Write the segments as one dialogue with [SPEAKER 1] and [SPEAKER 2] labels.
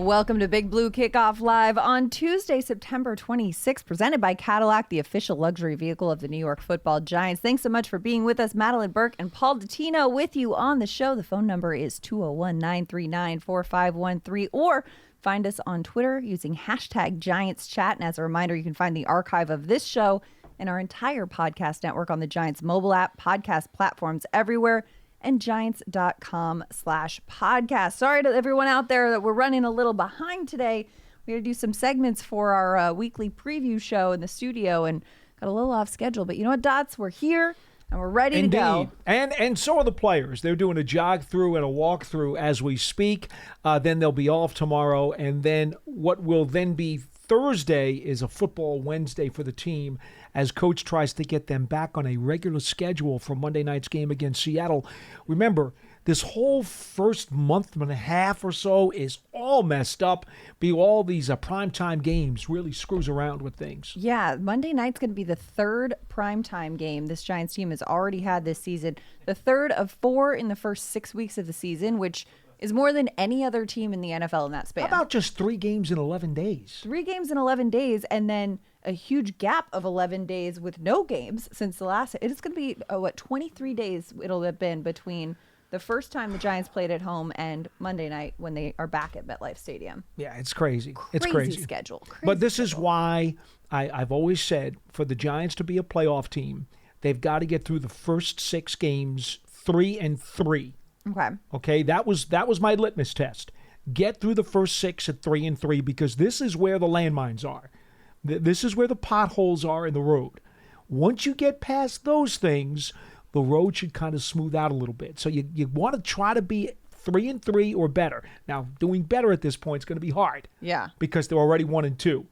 [SPEAKER 1] Welcome to Big Blue Kickoff Live on Tuesday, September 26th, presented by Cadillac, the official luxury vehicle of the New York Football Giants. Thanks so much for being with us. Madelyn, Burke, and Paul Dottino with you on the show. The phone number is 201-939-4513, or find us on Twitter using hashtag GiantsChat. And as a reminder, you can find the archive of this show and our entire podcast network on the Giants mobile app, podcast platforms everywhere, and giants.com/podcast. Sorry to everyone out there that we're running a little behind today. We had to do some segments for our weekly preview show in the studio and got a little off schedule. But you know what, Dots? We're here and we're ready
[SPEAKER 2] Indeed.
[SPEAKER 1] to go.
[SPEAKER 2] And so are the players. They're doing a jog through and a walk through as we speak. Then they'll be off tomorrow. And then what will then be Thursday is a football Wednesday for the team as coach tries to get them back on a regular schedule for Monday night's game against Seattle. Remember, this whole first month and a half or so is all messed up. All these primetime games really screws around with things.
[SPEAKER 1] Yeah, Monday night's going to be the third primetime game this Giants team has already had this season. The third of 4 in the first 6 weeks of the season, which is more than any other team in the NFL in that span.
[SPEAKER 2] How about just 3 games in 11 days?
[SPEAKER 1] 3 games in 11 days, and then a huge gap of 11 days with no games since the last. It's going to be, 23 days it'll have been between the first time the Giants played at home and Monday night when they are back at MetLife Stadium.
[SPEAKER 2] Yeah, it's crazy. It's
[SPEAKER 1] crazy schedule.
[SPEAKER 2] But this is why I've always said for the Giants to be a playoff team, they've got to get through the first 6 games 3-3. Okay, that was my litmus test. Get through the first 6 at 3-3 because this is where the landmines are. This is where the potholes are in the road. Once you get past those things, the road should kind of smooth out a little bit. So you want to try to be 3-3 or better. Now, doing better at this point is going to be hard.
[SPEAKER 1] Yeah.
[SPEAKER 2] Because they're already 1-2.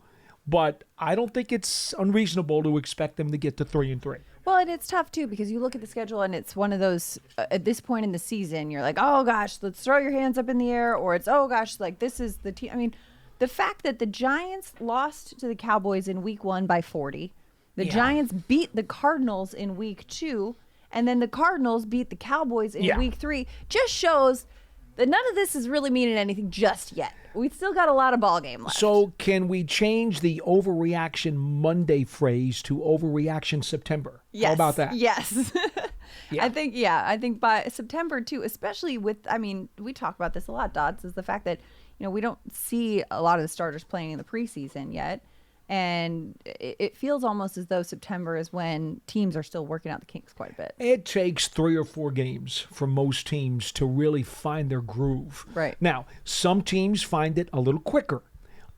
[SPEAKER 2] But I don't think it's unreasonable to expect them to get to 3-3.
[SPEAKER 1] Well, and it's tough, too, because you look at the schedule and it's one of those, at this point in the season, you're like, oh, gosh, let's throw your hands up in the air. Or it's, oh, gosh, like this is the team. I mean, the fact that the Giants lost to the Cowboys in week 1 by 40, the Giants beat the Cardinals in week 2, and then the Cardinals beat the Cowboys in week 3, just shows that none of this is really meaning anything just yet. We've still got a lot of ball game left.
[SPEAKER 2] So can we change the overreaction Monday phrase to overreaction September?
[SPEAKER 1] Yes.
[SPEAKER 2] How about that?
[SPEAKER 1] Yes.
[SPEAKER 2] Yeah.
[SPEAKER 1] I think by September too, especially with, we talk about this a lot, Dots, is the fact that, we don't see a lot of the starters playing in the preseason yet. And it feels almost as though September is when teams are still working out the kinks quite a bit.
[SPEAKER 2] It takes 3 or 4 games for most teams to really find their groove.
[SPEAKER 1] Right.
[SPEAKER 2] Now, some teams find it a little quicker.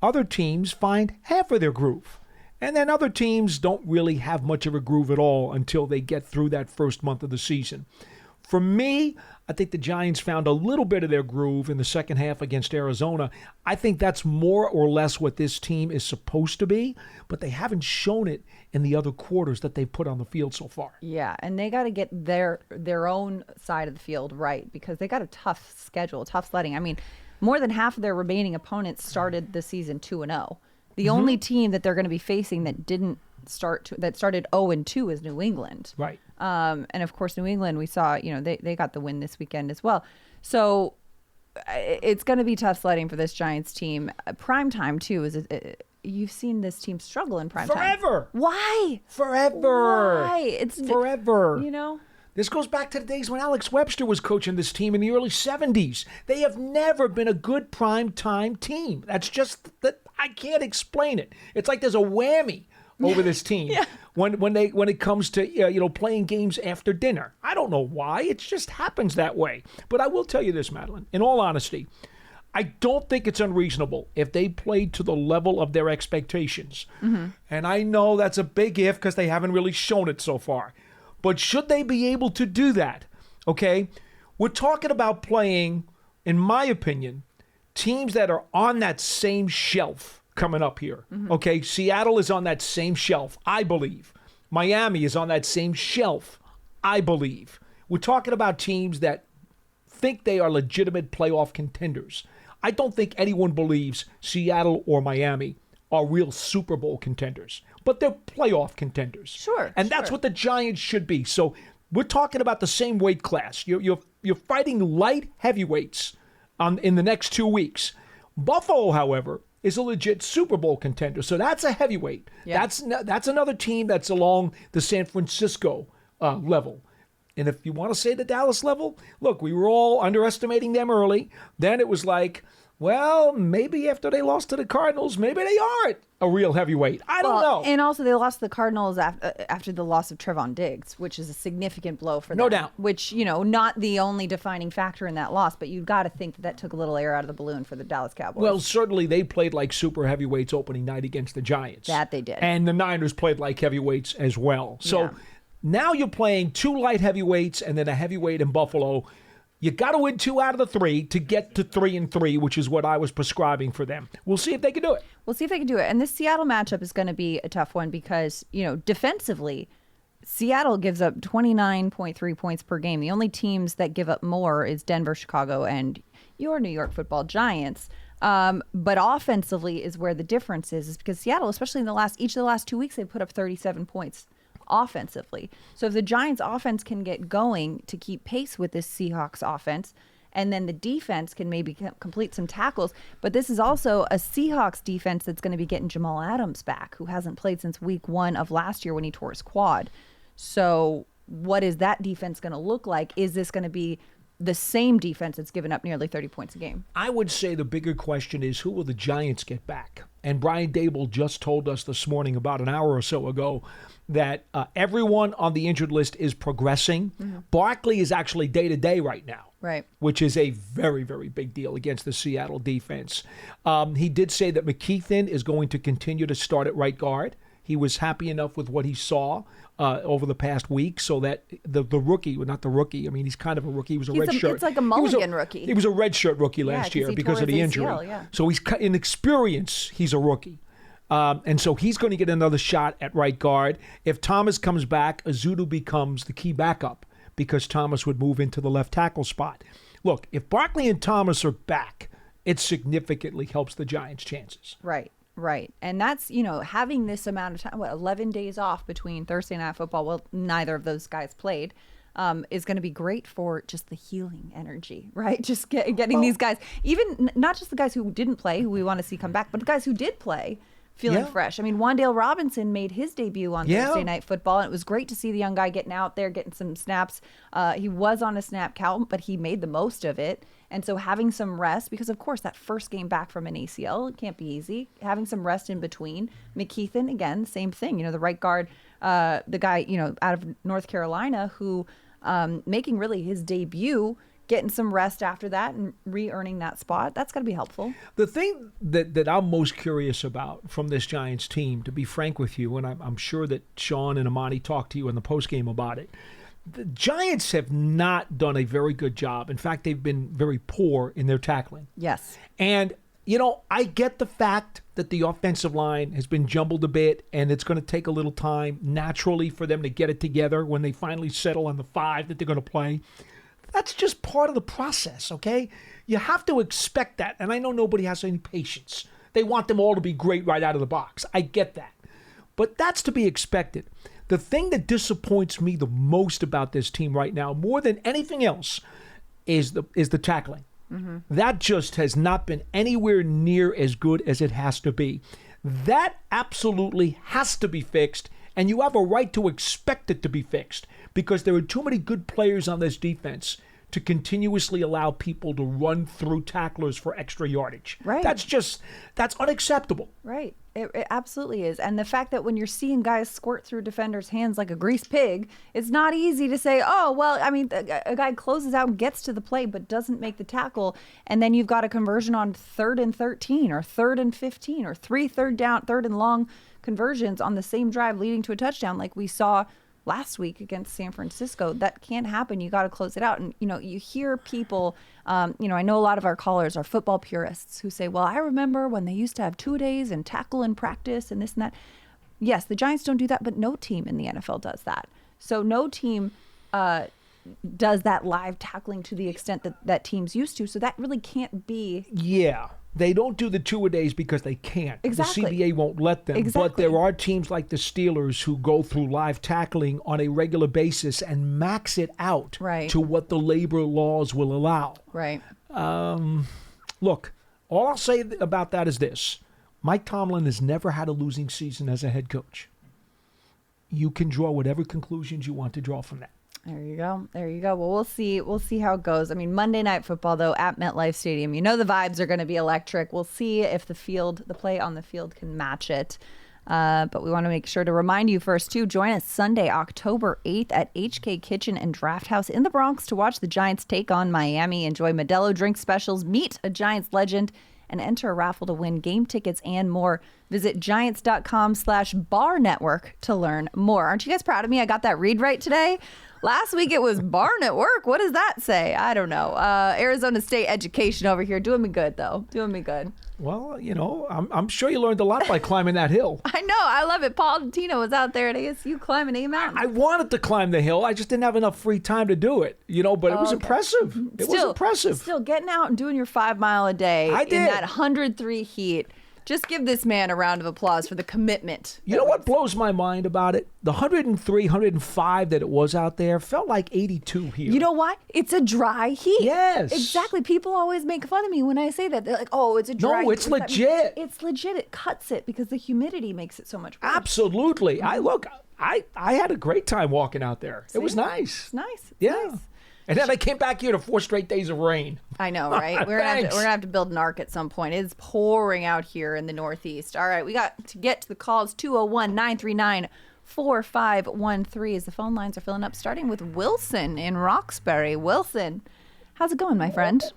[SPEAKER 2] Other teams find half of their groove. And then other teams don't really have much of a groove at all until they get through that first month of the season. For me, I think the Giants found a little bit of their groove in the second half against Arizona. I think that's more or less what this team is supposed to be, but they haven't shown it in the other quarters that they've put on the field so far.
[SPEAKER 1] Yeah, and they got to get their own side of the field right because they got a tough schedule, tough sledding. I mean, more than half of their remaining opponents started the season 2-0. The only team that they're going to be facing that that started 0-2 is New England.
[SPEAKER 2] Right.
[SPEAKER 1] And of course, New England, we saw, they got the win this weekend as well. So it's going to be tough sledding for this Giants team. Primetime, too, you've seen this team struggle in primetime.
[SPEAKER 2] Forever.
[SPEAKER 1] Why?
[SPEAKER 2] Forever.
[SPEAKER 1] Why? It's
[SPEAKER 2] forever.
[SPEAKER 1] This
[SPEAKER 2] goes back to the days when Alex Webster was coaching this team in the early 70s. They have never been a good primetime team. That's just that I can't explain it. It's like there's a whammy over this team when it comes to playing games after dinner. I don't know why. It just happens that way. But I will tell you this, Madelyn. In all honesty, I don't think it's unreasonable if they played to the level of their expectations. Mm-hmm. And I know that's a big if because they haven't really shown it so far. But should they be able to do that, okay, we're talking about playing, in my opinion, teams that are on that same shelf coming up here. Mm-hmm. Okay, Seattle is on that same shelf, I believe. Miami is on that same shelf, I believe. We're talking about teams that think they are legitimate playoff contenders. I don't think anyone believes Seattle or Miami are real Super Bowl contenders, but they're playoff contenders.
[SPEAKER 1] Sure.
[SPEAKER 2] And that's what the Giants should be. So we're talking about the same weight class. You're fighting light heavyweights in the next 2 weeks. Buffalo, however, is a legit Super Bowl contender. So that's a heavyweight.
[SPEAKER 1] Yeah.
[SPEAKER 2] That's another team that's along the San Francisco level. And if you want to say the Dallas level, look, we were all underestimating them early. Then it was like, well, maybe after they lost to the Cardinals, maybe they aren't a real heavyweight. I don't know.
[SPEAKER 1] And also they lost to the Cardinals after the loss of Trevon Diggs, which is a significant blow for them.
[SPEAKER 2] No doubt.
[SPEAKER 1] Which, not the only defining factor in that loss, but you've got to think that took a little air out of the balloon for the Dallas Cowboys.
[SPEAKER 2] Well, certainly they played like super heavyweights opening night against the Giants.
[SPEAKER 1] That they did.
[SPEAKER 2] And the Niners played like heavyweights as well. So now you're playing 2 light heavyweights and then a heavyweight in Buffalo. You got to win 2 out of the 3 to get to 3-3, which is what I was prescribing for them. We'll see if they can do it.
[SPEAKER 1] We'll see if they can do it. And this Seattle matchup is going to be a tough one because, defensively, Seattle gives up 29.3 points per game. The only teams that give up more is Denver, Chicago, and your New York Football Giants. But offensively is where the difference is because Seattle, especially in each of the last 2 weeks, they put up 37 points offensively. So if the Giants offense can get going to keep pace with this Seahawks offense, and then the defense can maybe complete some tackles, but this is also a Seahawks defense that's going to be getting Jamal Adams back, who hasn't played since week 1 of last year when he tore his quad. So what is that defense going to look like? Is this going to be the same defense that's given up nearly 30 points a game?
[SPEAKER 2] I would say the bigger question is, who will the Giants get back? And Brian Dable just told us this morning, about an hour or so ago, that everyone on the injured list is progressing. Mm-hmm. Barkley is actually day-to-day right now.
[SPEAKER 1] Right.
[SPEAKER 2] Which is a very, very big deal against the Seattle defense. He did say that McKeithen is going to continue to start at right guard. He was happy enough with what he saw over the past week, so that the rookie, well, not the rookie, I mean, he's kind of a rookie. He was a red shirt.
[SPEAKER 1] It's like a mulligan rookie.
[SPEAKER 2] He was a red shirt rookie last year because of the injury.
[SPEAKER 1] ACL, yeah.
[SPEAKER 2] So he's in experience, he's a rookie. And so he's going to get another shot at right guard. If Thomas comes back, Azudu becomes the key backup because Thomas would move into the left tackle spot. Look, if Barkley and Thomas are back, it significantly helps the Giants' chances.
[SPEAKER 1] Right. Right. And that's, having this amount of time, 11 days off between Thursday Night Football, well, neither of those guys played, is going to be great for just the healing energy, right? Just getting these guys, even not just the guys who didn't play, who we want to see come back, but the guys who did play, feeling fresh. I mean, Wan'Dale Robinson made his debut on Thursday Night Football, and it was great to see the young guy getting out there, getting some snaps. He was on a snap count, but he made the most of it. And so having some rest, because of course that first game back from an ACL, it can't be easy. Having some rest in between. McKeithen, again, same thing. The right guard, the guy, out of North Carolina who making really his debut, getting some rest after that and re-earning that spot. That's got to be helpful.
[SPEAKER 2] The thing that I'm most curious about from this Giants team, to be frank with you, and I'm sure that Sean and Amani talked to you in the postgame about it, the Giants have not done a very good job. In fact, they've been very poor in their tackling.
[SPEAKER 1] Yes.
[SPEAKER 2] And, I get the fact that the offensive line has been jumbled a bit, and it's going to take a little time naturally for them to get it together when they finally settle on the 5 that they're going to play. That's just part of the process, okay? You have to expect that. And I know nobody has any patience. They want them all to be great right out of the box. I get that. But that's to be expected. The thing that disappoints me the most about this team right now, more than anything else, is the tackling. Mm-hmm. That just has not been anywhere near as good as it has to be. That absolutely has to be fixed, and you have a right to expect it to be fixed because there are too many good players on this defense to continuously allow people to run through tacklers for extra yardage.
[SPEAKER 1] Right.
[SPEAKER 2] That's unacceptable.
[SPEAKER 1] Right. It absolutely is. And the fact that when you're seeing guys squirt through defenders' hands like a greased pig, it's not easy to say, oh, well, I mean, a guy closes out and gets to the play but doesn't make the tackle, and then you've got a conversion on 3rd and 13 or 3rd and 15 or 3 third and long conversions on the same drive leading to a touchdown like we saw last week against San Francisco. That can't happen. You got to close it out. And, you hear people, I know a lot of our callers are football purists who say, well, I remember when they used to have 2 days and tackle and practice and this and that. Yes, the Giants don't do that, but no team in the NFL does that. So no team does that live tackling to the extent that teams used to. So that really can't be.
[SPEAKER 2] Yeah. They don't do the 2-a-days because they can't.
[SPEAKER 1] Exactly.
[SPEAKER 2] The CBA won't let them.
[SPEAKER 1] Exactly.
[SPEAKER 2] But there are teams like the Steelers who go through live tackling on a regular basis and max it out to what the labor laws will allow.
[SPEAKER 1] Right.
[SPEAKER 2] Look, All I'll say about that is this. Mike Tomlin has never had a losing season as a head coach. You can draw whatever conclusions you want to draw from that.
[SPEAKER 1] There you go. There you go. Well, we'll see. We'll see how it goes. I mean, Monday Night Football, though, at MetLife Stadium, you know the vibes are going to be electric. We'll see if the play on the field can match it. But we want to make sure to remind you first, too, join us Sunday, October 8th at HK Kitchen and Draft House in the Bronx to watch the Giants take on Miami. Enjoy Modelo drink specials, meet a Giants legend, and enter a raffle to win game tickets and more. Visit giants.com/bar network to learn more. Aren't you guys proud of me? I got that read right today. Last week it was Bar Network. What does that say? I don't know. Arizona State education over here. Doing me good, though. Doing me good.
[SPEAKER 2] Well, I'm sure you learned a lot by climbing that hill.
[SPEAKER 1] I know. I love it. Paul Dottino was out there at ASU climbing A Mountain.
[SPEAKER 2] I wanted to climb the hill. I just didn't have enough free time to do it, but it was impressive. It was impressive.
[SPEAKER 1] Still getting out and doing your 5 mile a day in that 103 heat. Just give this man a round of applause for the commitment.
[SPEAKER 2] You know what blows my mind about it? The 103, 105 that it was out there felt like 82 here.
[SPEAKER 1] You know why? It's a dry heat.
[SPEAKER 2] Yes.
[SPEAKER 1] Exactly. People always make fun of me when I say that. They're like, oh, it's a dry heat.
[SPEAKER 2] No, it's legit.
[SPEAKER 1] It's legit. It cuts it because the humidity makes it so much worse.
[SPEAKER 2] Absolutely. I had a great time walking out there. It was nice.
[SPEAKER 1] It's nice.
[SPEAKER 2] Nice. And then I came back here to 4 straight days of rain.
[SPEAKER 1] I know, right? We're gonna have to build an ark at some point. It's pouring out here in the Northeast. All right, we got to get to the calls. 201-939-4513 as the phone lines are filling up, starting with Wilson in Roxbury. Wilson, how's it going, my friend?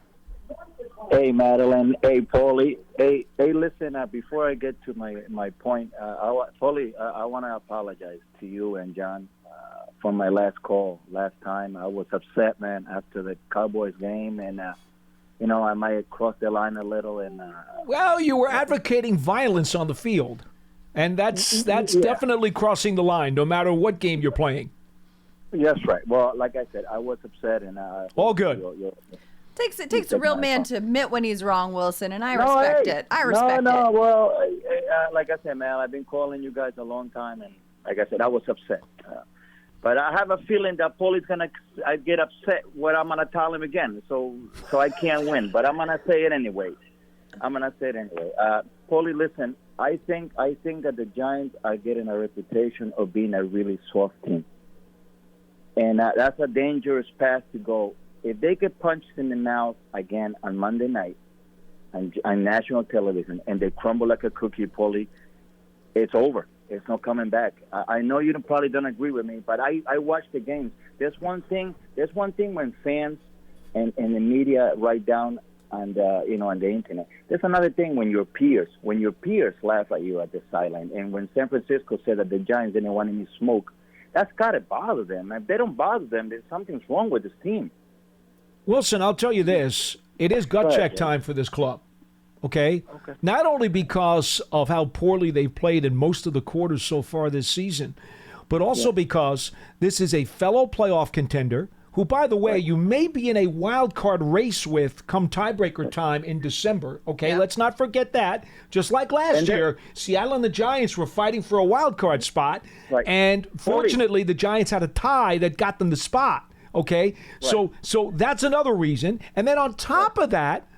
[SPEAKER 3] Hey, Madelyn. Hey, Paulie. Hey, listen, before I get to my point, Paulie, I want to apologize to you and John for my last call last time. I was upset, man, after the Cowboys game, and I might have crossed the line a little. And
[SPEAKER 2] well, you were advocating violence on the field, and that's definitely crossing the line, no matter what game you're playing.
[SPEAKER 3] Yes, right. Well, like I said, I was upset, and
[SPEAKER 2] all good.
[SPEAKER 1] It takes a real man to admit when he's wrong, Wilson, and I respect it. I respect it.
[SPEAKER 3] Well, like I said, man, I've been calling you guys a long time, and like I said, I was upset. But I have a feeling that Paulie's going to get upset when I'm going to tell him again, so I can't win. But I'm going to say it anyway. Paulie, listen, I think that the Giants are getting a reputation of being a really soft team. And that's a dangerous path to go. If they get punched in the mouth again on Monday night on national television and they crumble like a cookie, Paulie, it's over. It's not coming back. I know you probably don't agree with me, but I watch the games. There's one thing when fans and the media write down on the internet. There's another thing when your peers laugh at you at the sideline. And when San Francisco said that the Giants didn't want any smoke, that's got to bother them. If they don't bother them, then something's wrong with this team.
[SPEAKER 2] Wilson, I'll tell you this. It is gut check time for this club. Okay? Not only because of how poorly they've played in most of the quarters so far this season, but also because this is a fellow playoff contender who, by the way, you may be in a wild card race with come tiebreaker time in December. Okay, let's not forget that. Just like last year, Seattle and the Giants were fighting for a wild card spot, and fortunately the Giants had a tie that got them the spot. Okay, so that's another reason. And then on top of that,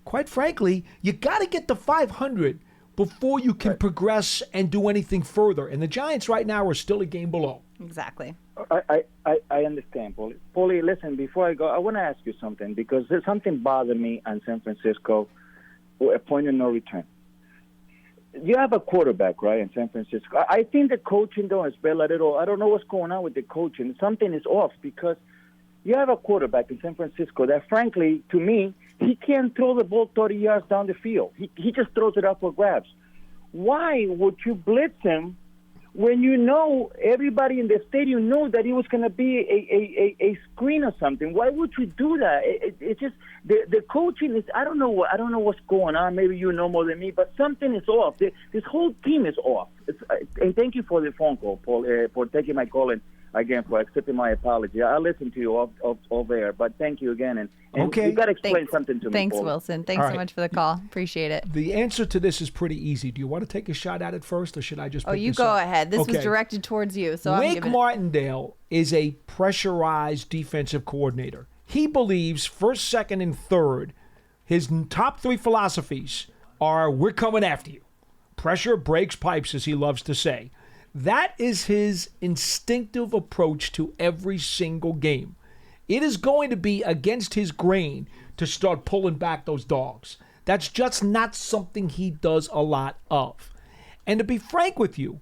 [SPEAKER 2] quite frankly, you got to get to 500 before you can progress and do anything further. And the Giants right now are still a game below.
[SPEAKER 1] Exactly.
[SPEAKER 3] I understand, Paulie. Paulie, listen, before I go, I want to ask you something because there's something bothered me on San Francisco, a point of no return. You have a quarterback, right, in San Francisco. I think the coaching, though, has been a little, I don't know what's going on with the coaching. Something is off because you have a quarterback in San Francisco that, frankly, to me, he can't throw the ball 30 yards down the field. He just throws it up for grabs. Why would you blitz him when you know everybody in the stadium knew that it was going to be a screen or something? Why would you do that? It's just the coaching is I don't know what's going on. Maybe you know more than me, but something is off. This whole team is off. And thank you for the phone call, Paul, for taking my call and again for accepting my apology. I'll listen to you off air, but thank you again. And you got to explain something to me.
[SPEAKER 1] Thanks,
[SPEAKER 3] Paul.
[SPEAKER 1] Wilson. Thanks so much for the call. Appreciate it.
[SPEAKER 2] The answer to this is pretty easy. Do you want to take a shot at it first, or should I just?
[SPEAKER 1] You go ahead. This was directed towards you. So
[SPEAKER 2] Wake Martindale is a pressurized defensive coordinator. He believes first, second, and third His top 3 philosophies are, we're coming after you. Pressure breaks pipes, as he loves to say. That is his instinctive approach to every single game. It is going to be against his grain to start pulling back those dogs. That's just not something he does a lot of. And to be frank with you,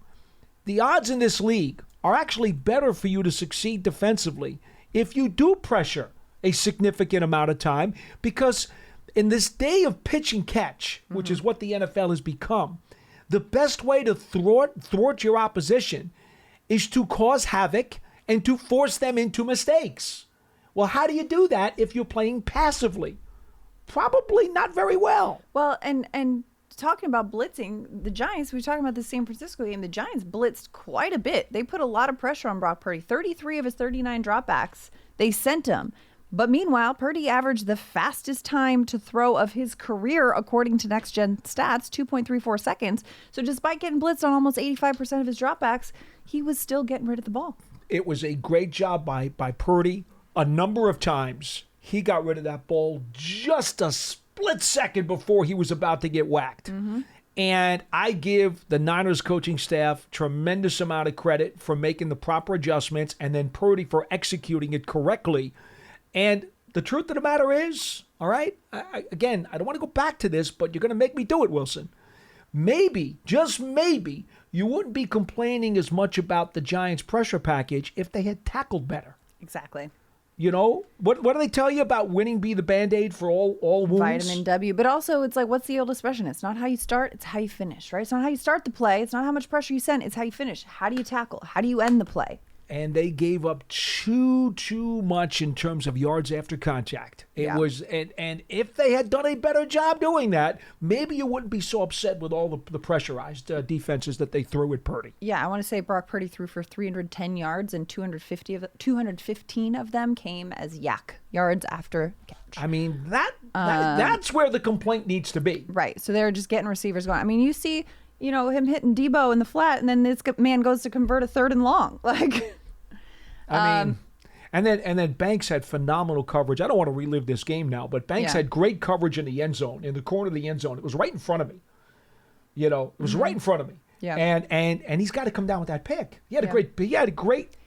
[SPEAKER 2] the odds in this league are actually better for you to succeed defensively if you do pressure a significant amount of time, because in this day of pitch and catch, which is what the NFL has become, the best way to thwart your opposition is to cause havoc and to force them into mistakes. Well, how do you do that if you're playing passively? Probably not very well.
[SPEAKER 1] Well, and talking about blitzing, the Giants, we were talking about the San Francisco game, the Giants blitzed quite a bit. They put a lot of pressure on Brock Purdy. 33 of his 39 dropbacks, they sent him. But meanwhile, Purdy averaged the fastest time to throw of his career, according to Next Gen Stats, 2.34 seconds. So despite getting blitzed on almost 85% of his dropbacks, he was still getting rid of the ball.
[SPEAKER 2] It was a great job by Purdy. A number of times, he got rid of that ball just a split second before he was about to get whacked. And I give the Niners coaching staff tremendous amount of credit for making the proper adjustments, and then Purdy for executing it correctly. And the truth of the matter is, all right, again, I don't want to go back to this, but you're going to make me do it, Wilson. Maybe, just maybe, you wouldn't be complaining as much about the Giants' pressure package if they had tackled better.
[SPEAKER 1] Exactly.
[SPEAKER 2] You know, what do they tell you about winning be the Band-Aid for all wounds?
[SPEAKER 1] Vitamin W. But also, it's like, what's the old expression? It's not how you start, it's how you finish, right? It's not how you start the play. It's not how much pressure you send. It's how you finish. How do you tackle? How do you end the play?
[SPEAKER 2] And they gave up too much in terms of yards after contact. It was, and if they had done a better job doing that, maybe you wouldn't be so upset with all the pressurized defenses that they threw at Purdy.
[SPEAKER 1] Yeah, I want to say Brock Purdy threw for 310 yards, and 215 of them came as yards after catch.
[SPEAKER 2] I mean, that's where the complaint needs to be.
[SPEAKER 1] Right. So they're just getting receivers going. I mean, you see, him hitting Debo in the flat, and then this man goes to convert a 3rd and long. Like,
[SPEAKER 2] I mean, and then Banks had phenomenal coverage. I don't want to relive this game now, but Banks had great coverage in the end zone, in the corner of the end zone. It was right in front of me. It was right in front of me.
[SPEAKER 1] Yeah.
[SPEAKER 2] And he's got to come down with that pick. He had a great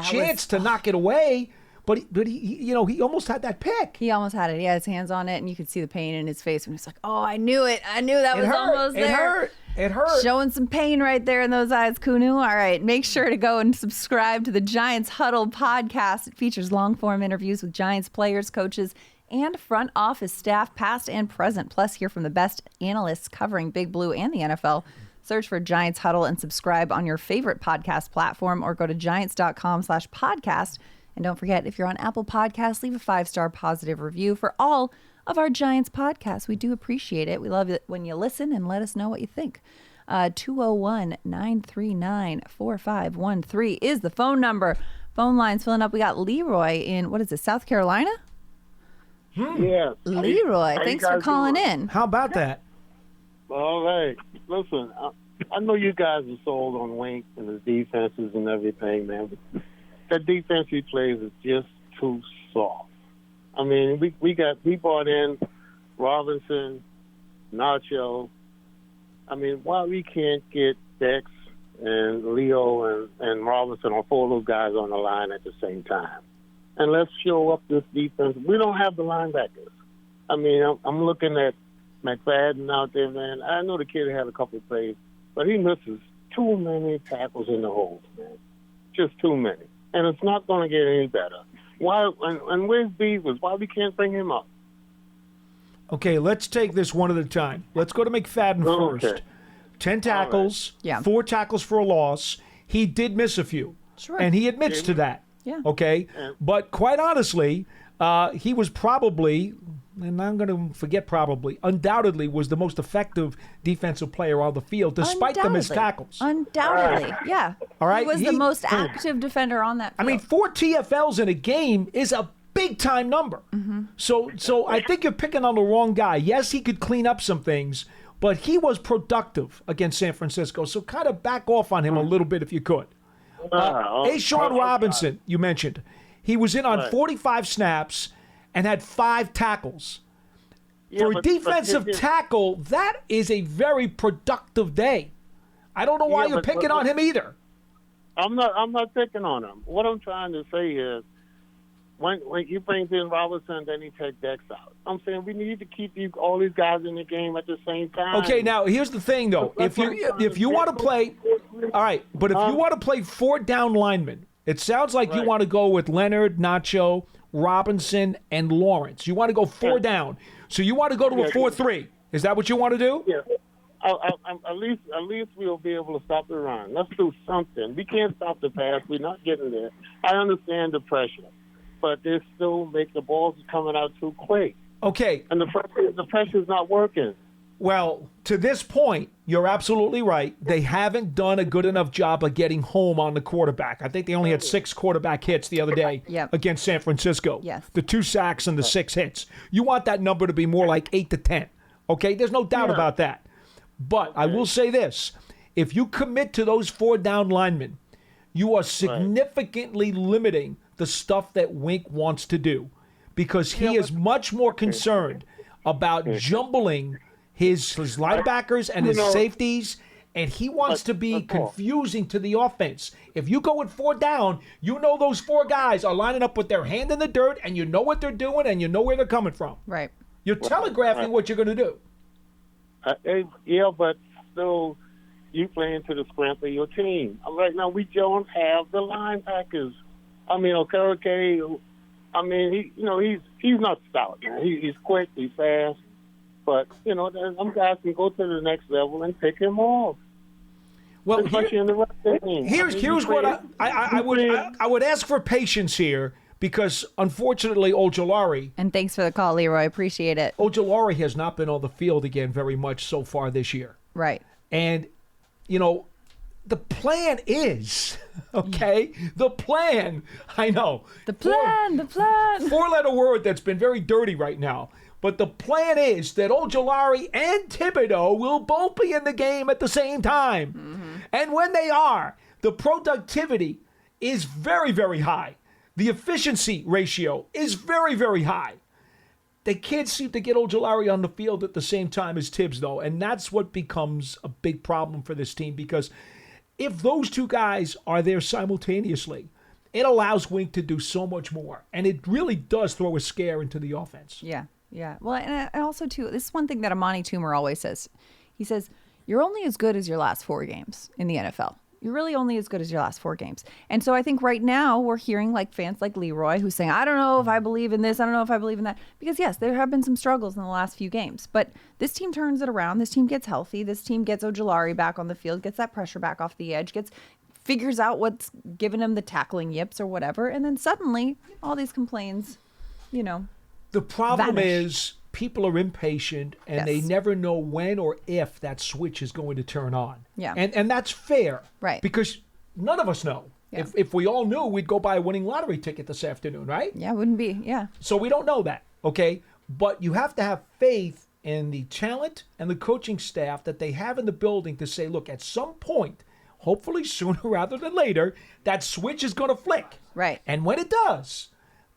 [SPEAKER 2] chance to knock it away. But he almost had that pick.
[SPEAKER 1] He almost had it. He had his hands on it, and you could see the pain in his face. And he's like, "Oh, I knew it. I knew that was almost there."
[SPEAKER 2] It hurt.
[SPEAKER 1] Showing some pain right there in those eyes, Kunu. All right, make sure to go and subscribe to the Giants Huddle podcast. It features long-form interviews with Giants players, coaches, and front office staff, past and present. Plus, hear from the best analysts covering Big Blue and the NFL. Search for Giants Huddle and subscribe on your favorite podcast platform, or go to giants.com/podcast. And don't forget, if you're on Apple Podcasts, leave a 5-star positive review for all of our Giants podcasts. We do appreciate it. We love it when you listen and let us know what you think. 201-939-4513 is the phone number. Phone lines filling up. We got Leroy in, what is it, South Carolina?
[SPEAKER 4] Yes.
[SPEAKER 1] Leroy, thanks for calling in.
[SPEAKER 2] How about that?
[SPEAKER 4] All right. Listen, I know you guys are sold on Wink and his defenses and everything, man, but that defense he plays is just too soft. I mean, we brought in Robinson, Nacho. I mean, why we can't get Dex and Leo and Robinson, or 4 of those guys on the line at the same time? And let's show up this defense. We don't have the linebackers. I mean, I'm looking at McFadden out there, man. I know the kid had a couple of plays, but he misses too many tackles in the holes, man. Just too many. And it's not going to get any better. Why? And where's Beavers? Why we can't bring him up?
[SPEAKER 2] Okay, let's take this one at a time. Let's go to McFadden first. 10 tackles, 4 tackles for a loss. He did miss a few.
[SPEAKER 1] Sure.
[SPEAKER 2] And he admits to that.
[SPEAKER 1] Yeah.
[SPEAKER 2] Okay? But quite honestly, he was probably, and I'm going to forget probably, undoubtedly was the most effective defensive player on the field, despite the missed tackles.
[SPEAKER 1] Undoubtedly, yeah.
[SPEAKER 2] All right?
[SPEAKER 1] He was the most active defender on that field.
[SPEAKER 2] I mean, 4 TFLs in a game is a big-time number. So I think you're picking on the wrong guy. Yes, he could clean up some things, but he was productive against San Francisco, so kind of back off on him a little bit if you could. Ashawn Robinson, you mentioned. He was in on 45 snaps and had 5 tackles. For a defensive tackle, that is a very productive day. I don't know why you're picking on him either.
[SPEAKER 4] I'm not picking on him. What I'm trying to say is, when you bring in Robinson, then you take Dex out. I'm saying we need to keep all these guys in the game at the same time.
[SPEAKER 2] Okay, now here's the thing, though. If you want to play, all right, but if you want to play 4 down linemen, it sounds like you want to go with Leonard, Nacho, Robinson, and Lawrence. You want to go 4 down. So you want to go to a 4-3. Is that what you want to do?
[SPEAKER 4] Yeah. At least we'll be able to stop the run. Let's do something. We can't stop the pass. We're not getting there. I understand the pressure, but they still make the balls coming out too quick.
[SPEAKER 2] Okay.
[SPEAKER 4] And the pressure's not working.
[SPEAKER 2] Well, to this point, you're absolutely right. They haven't done a good enough job of getting home on the quarterback. I think they only had 6 quarterback hits the other day against San Francisco.
[SPEAKER 1] Yes.
[SPEAKER 2] The 2 sacks and the 6 hits. You want that number to be more like 8 to 10. Okay? There's no doubt about that. But I will say this. If you commit to those 4 down linemen, you are significantly limiting the stuff that Wink wants to do, because he is much more concerned about jumbling his linebackers and his safeties, and he wants to be confusing to the offense. If you go with 4 down, you know those 4 guys are lining up with their hand in the dirt, and you know what they're doing, and you know where they're coming from.
[SPEAKER 1] Right.
[SPEAKER 2] You're telegraphing what you're going to do.
[SPEAKER 4] But still, you play into the strength of your team. Right now, we don't have the linebackers. I mean, Okereke, he's not stout. He's quick, he's fast. But, some guys can go to the next level and pick him off.
[SPEAKER 2] Well,
[SPEAKER 4] especially in the rest team.
[SPEAKER 2] Here's what I would ask for patience here, because unfortunately, Ojulari.
[SPEAKER 1] And thanks for the call, Leroy. I appreciate it.
[SPEAKER 2] Ojulari has not been on the field again very much so far this year.
[SPEAKER 1] Right.
[SPEAKER 2] And, the plan is, okay? The plan, I know.
[SPEAKER 1] The plan.
[SPEAKER 2] 4-letter word that's been very dirty right now. But the plan is that Ojulari and Thibodeau will both be in the game at the same time. Mm-hmm. And when they are, the productivity is very, very high. The efficiency ratio is very, very high. They can't seem to get Ojulari on the field at the same time as Tibbs, though. And that's what becomes a big problem for this team, because if those 2 guys are there simultaneously, it allows Wink to do so much more. And it really does throw a scare into the offense.
[SPEAKER 1] Yeah. Well, and also, too, this is one thing that Amani Toomer always says. He says, you're only as good as your last 4 games in the NFL. You're really only as good as your last 4 games. And so I think right now we're hearing fans like Leroy who's saying, I don't know if I believe in this. I don't know if I believe in that. Because, yes, there have been some struggles in the last few games. But this team turns it around. This team gets healthy. This team gets Ojulari back on the field, gets that pressure back off the edge, figures out what's giving him the tackling yips or whatever. And then suddenly all these complaints,
[SPEAKER 2] The problem
[SPEAKER 1] vanish.
[SPEAKER 2] is people are impatient, and they never know when or if that switch is going to turn on.
[SPEAKER 1] Yeah.
[SPEAKER 2] And that's fair.
[SPEAKER 1] Right.
[SPEAKER 2] Because none of us know. Yeah. If we all knew, we'd go buy a winning lottery ticket this afternoon, right?
[SPEAKER 1] Yeah, wouldn't be. Yeah.
[SPEAKER 2] So we don't know that, okay? But you have to have faith in the talent and the coaching staff that they have in the building to say, look, at some point, hopefully sooner rather than later, that switch is going to flick.
[SPEAKER 1] Right.
[SPEAKER 2] And when it does,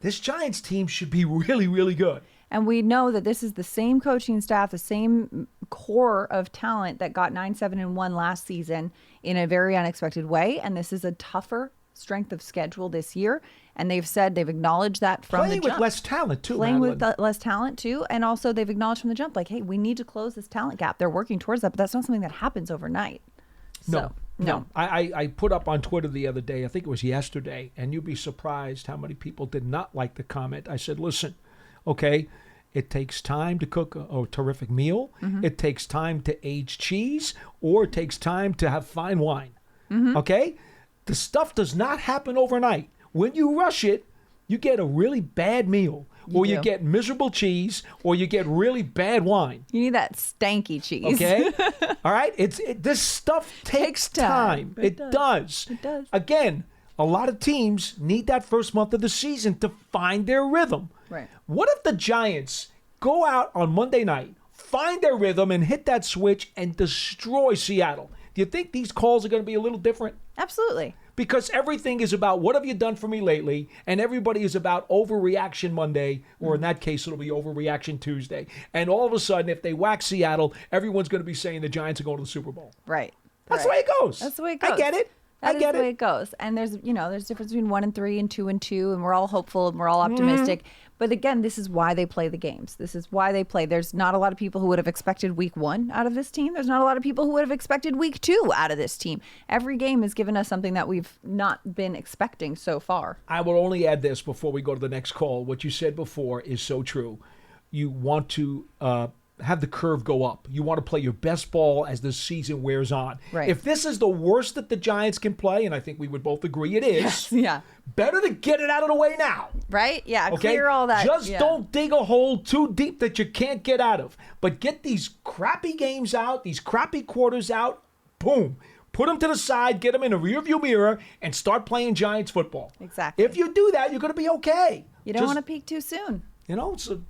[SPEAKER 2] this Giants team should be really, really good.
[SPEAKER 1] And we know that this is the same coaching staff, the same core of talent that got 9-7-1 last season in a very unexpected way. And this is a tougher strength of schedule this year. And they've acknowledged that from the jump.
[SPEAKER 2] Playing with less talent, too,
[SPEAKER 1] Playing
[SPEAKER 2] Madelyn.
[SPEAKER 1] with less talent, too. And also they've acknowledged from the jump, hey, we need to close this talent gap. They're working towards that, but that's not something that happens overnight.
[SPEAKER 2] No. I put up on Twitter the other day, I think it was yesterday, and you'd be surprised how many people did not like the comment. I said, listen, okay, it takes time to cook a terrific meal. Mm-hmm. It takes time to age cheese, or it takes time to have fine wine. Mm-hmm. Okay? The stuff does not happen overnight. When you rush it, you get a really bad meal. You get miserable cheese, or you get really bad wine.
[SPEAKER 1] You need that stanky cheese.
[SPEAKER 2] Okay? All right? This stuff takes time. It does.
[SPEAKER 1] It does.
[SPEAKER 2] Again, a lot of teams need that first month of the season to find their rhythm.
[SPEAKER 1] Right.
[SPEAKER 2] What if the Giants go out on Monday night, find their rhythm, and hit that switch and destroy Seattle? Do you think these calls are going to be a little different?
[SPEAKER 1] Absolutely.
[SPEAKER 2] because everything is about what have you done for me lately, and everybody is about overreaction Monday, or in that case, it'll be overreaction Tuesday. And all of a sudden, if they whack Seattle, everyone's going to be saying the Giants are going to the Super Bowl.
[SPEAKER 1] Right.
[SPEAKER 2] That's the way it goes.
[SPEAKER 1] That's the way it goes.
[SPEAKER 2] I get it.
[SPEAKER 1] That is the way it goes. And there's difference between 1-3 and 2-2, and we're all hopeful and we're all optimistic. But again, this is why they play the games. This is why they play. There's not a lot of people who would have expected week 1 out of this team. There's not a lot of people who would have expected week 2 out of this team. Every game has given us something that we've not been expecting so far.
[SPEAKER 2] I will only add this before we go to the next call. What you said before is so true. You want to have the curve go up. You want to play your best ball as the season wears on.
[SPEAKER 1] Right.
[SPEAKER 2] If this is the worst that the Giants can play, and I think we would both agree it is,
[SPEAKER 1] Yeah.
[SPEAKER 2] better to get it out of the way now.
[SPEAKER 1] Right? Yeah.
[SPEAKER 2] Okay?
[SPEAKER 1] Clear all that.
[SPEAKER 2] Just
[SPEAKER 1] yeah.
[SPEAKER 2] don't dig a hole too deep that you can't get out of. But get these crappy games out, these crappy quarters out, boom. Put them to the side, get them in a rearview mirror, and start playing Giants football.
[SPEAKER 1] Exactly.
[SPEAKER 2] If you do that, you're going to be okay.
[SPEAKER 1] You don't want to peak too soon.
[SPEAKER 2] So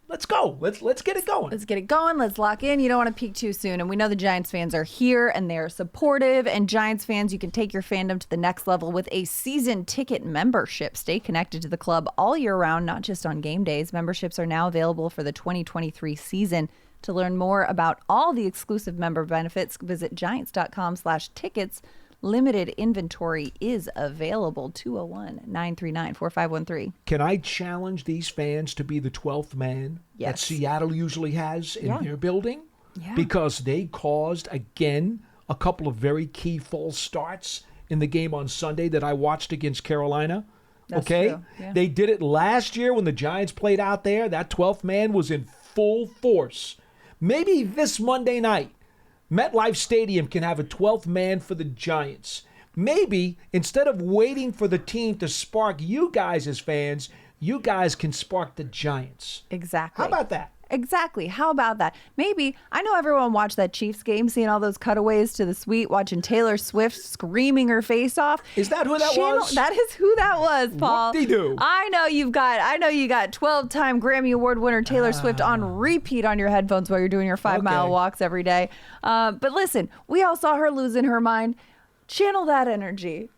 [SPEAKER 2] let's go. Let's get it going.
[SPEAKER 1] Let's get it going. Let's lock in. You don't want to peak too soon. And we know the Giants fans are here and they're supportive. And Giants fans, you can take your fandom to the next level with a season ticket membership. Stay connected to the club all year round, not just on game days. Memberships are now available for the 2023 season. To learn more about all the exclusive member benefits, visit giants.com/tickets. Limited inventory is available. 201-939-4513.
[SPEAKER 2] Can I challenge these fans to be the 12th man that
[SPEAKER 1] Yes.
[SPEAKER 2] Seattle usually has in their building?
[SPEAKER 1] Yeah.
[SPEAKER 2] Because they caused, again, a couple of very key false starts in the game on Sunday that I watched against Carolina.
[SPEAKER 1] That's
[SPEAKER 2] okay?
[SPEAKER 1] true. Yeah.
[SPEAKER 2] They did it last year when the Giants played out there. That 12th man was in full force. Maybe this Monday night, MetLife Stadium can have a 12th man for the Giants. Maybe instead of waiting for the team to spark you guys as fans, you guys can spark the Giants.
[SPEAKER 1] Exactly.
[SPEAKER 2] How about that?
[SPEAKER 1] Exactly. How about that? Maybe, I know everyone watched that Chiefs game, seeing all those cutaways to the suite, watching Taylor Swift screaming her face off.
[SPEAKER 2] Is that who that was?
[SPEAKER 1] That is who that was, Paul.
[SPEAKER 2] Whoop-de-doo.
[SPEAKER 1] I know you got 12-time Grammy Award winner Taylor Swift on repeat on your headphones while you're doing your 5-mile walks every day. But listen, we all saw her losing her mind. Channel that energy.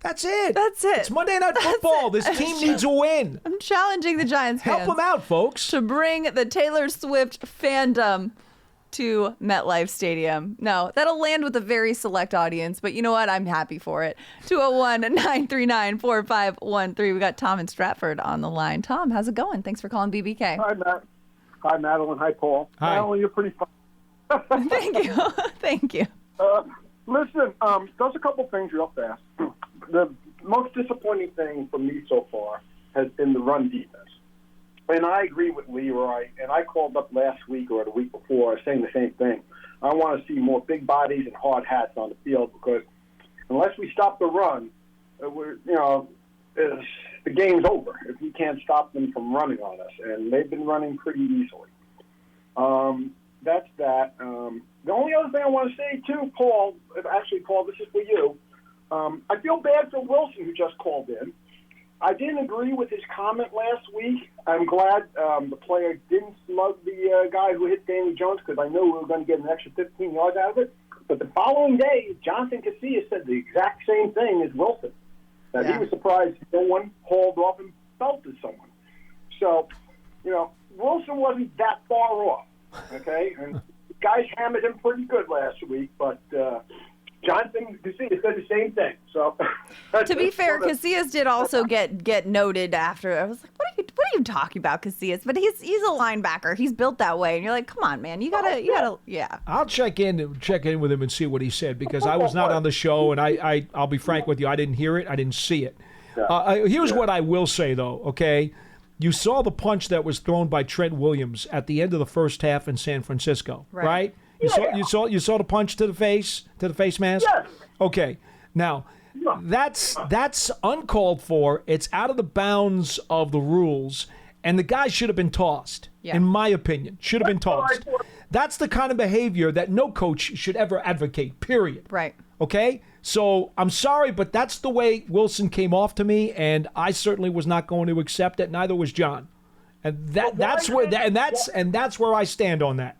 [SPEAKER 2] That's it.
[SPEAKER 1] That's it.
[SPEAKER 2] It's Monday Night Football. This team needs a win.
[SPEAKER 1] I'm challenging the Giants fans.
[SPEAKER 2] Help them out, folks.
[SPEAKER 1] To bring the Taylor Swift fandom to MetLife Stadium. No, that'll land with a very select audience, but you know what? I'm happy for it. 201-939-4513. We got Tom in Stratford on the line. Tom, how's it going? Thanks for calling BBK.
[SPEAKER 5] Hi, Matt. Hi, Madelyn. Hi, Paul.
[SPEAKER 2] Hi.
[SPEAKER 5] Madelyn, you're pretty fun.
[SPEAKER 1] Thank you. Thank you.
[SPEAKER 5] Listen, there's a couple things real fast. The most disappointing thing for me so far has been the run defense. And I agree with Leroy, and I called up last week or the week before saying the same thing. I want to see more big bodies and hard hats on the field because unless we stop the run, the game's over if we can't stop them from running on us. And they've been running pretty easily. That's that. The only other thing I want to say, too, Paul, this is for you. I feel bad for Wilson, who just called in. I didn't agree with his comment last week. I'm glad the player didn't slug the guy who hit Danny Jones because I knew we were going to get an extra 15 yards out of it. But the following day, Jonathan Casillas said the exact same thing as Wilson. That he was surprised no one hauled off and belted someone. So, Wilson wasn't that far off, okay? And guys hammered him pretty good last week, but Jonathan Casillas said the same thing. So,
[SPEAKER 1] to be fair, Casillas did also get noted after. I was like, what are you talking about, Casillas? But he's a linebacker. He's built that way, and you're like, come on, man, you gotta, yeah.
[SPEAKER 2] I'll check in with him and see what he said because I was not on the show, and I'll be frank with you, I didn't hear it, I didn't see it. Here's what I will say though, okay. You saw the punch that was thrown by Trent Williams at the end of the first half in San Francisco, right? You saw the punch to the face mask?
[SPEAKER 5] Yes.
[SPEAKER 2] Okay. Now, that's uncalled for. It's out of the bounds of the rules, and the guy should have been tossed.
[SPEAKER 1] Yeah.
[SPEAKER 2] In my opinion, should have been tossed. That's the kind of behavior that no coach should ever advocate, period.
[SPEAKER 1] Right.
[SPEAKER 2] Okay? So I'm sorry, but that's the way Wilson came off to me, and I certainly was not going to accept it. Neither was John. And that's where I stand on that.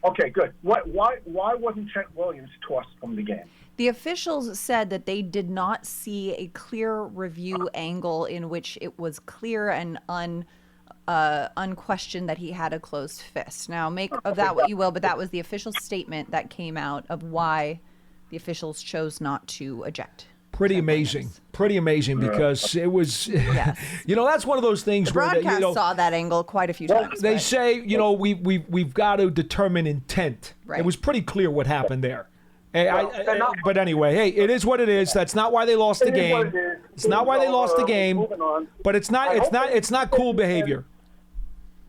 [SPEAKER 5] Okay, good. Why wasn't Trent Williams tossed from the game?
[SPEAKER 1] The officials said that they did not see a clear review angle in which it was clear and unquestioned that he had a closed fist. Now, make of that what you will, but that was the official statement that came out of why the officials chose not to eject.
[SPEAKER 2] Pretty amazing because it was,
[SPEAKER 1] Yes.
[SPEAKER 2] That's one of those things
[SPEAKER 1] The
[SPEAKER 2] where
[SPEAKER 1] broadcast saw that angle quite a few times.
[SPEAKER 2] they
[SPEAKER 1] but-
[SPEAKER 2] say, we've got to determine intent.
[SPEAKER 1] Right.
[SPEAKER 2] It was pretty clear what happened there. Hey,
[SPEAKER 5] Well,
[SPEAKER 2] but anyway, hey, it is what it is. That's not why they lost the
[SPEAKER 5] It is what
[SPEAKER 2] game.
[SPEAKER 5] it is.
[SPEAKER 2] It's not why they lost the game.
[SPEAKER 5] Moving on.
[SPEAKER 2] But it's not.
[SPEAKER 5] I
[SPEAKER 2] It's
[SPEAKER 5] hope
[SPEAKER 2] not.
[SPEAKER 5] they-
[SPEAKER 2] It's not cool behavior.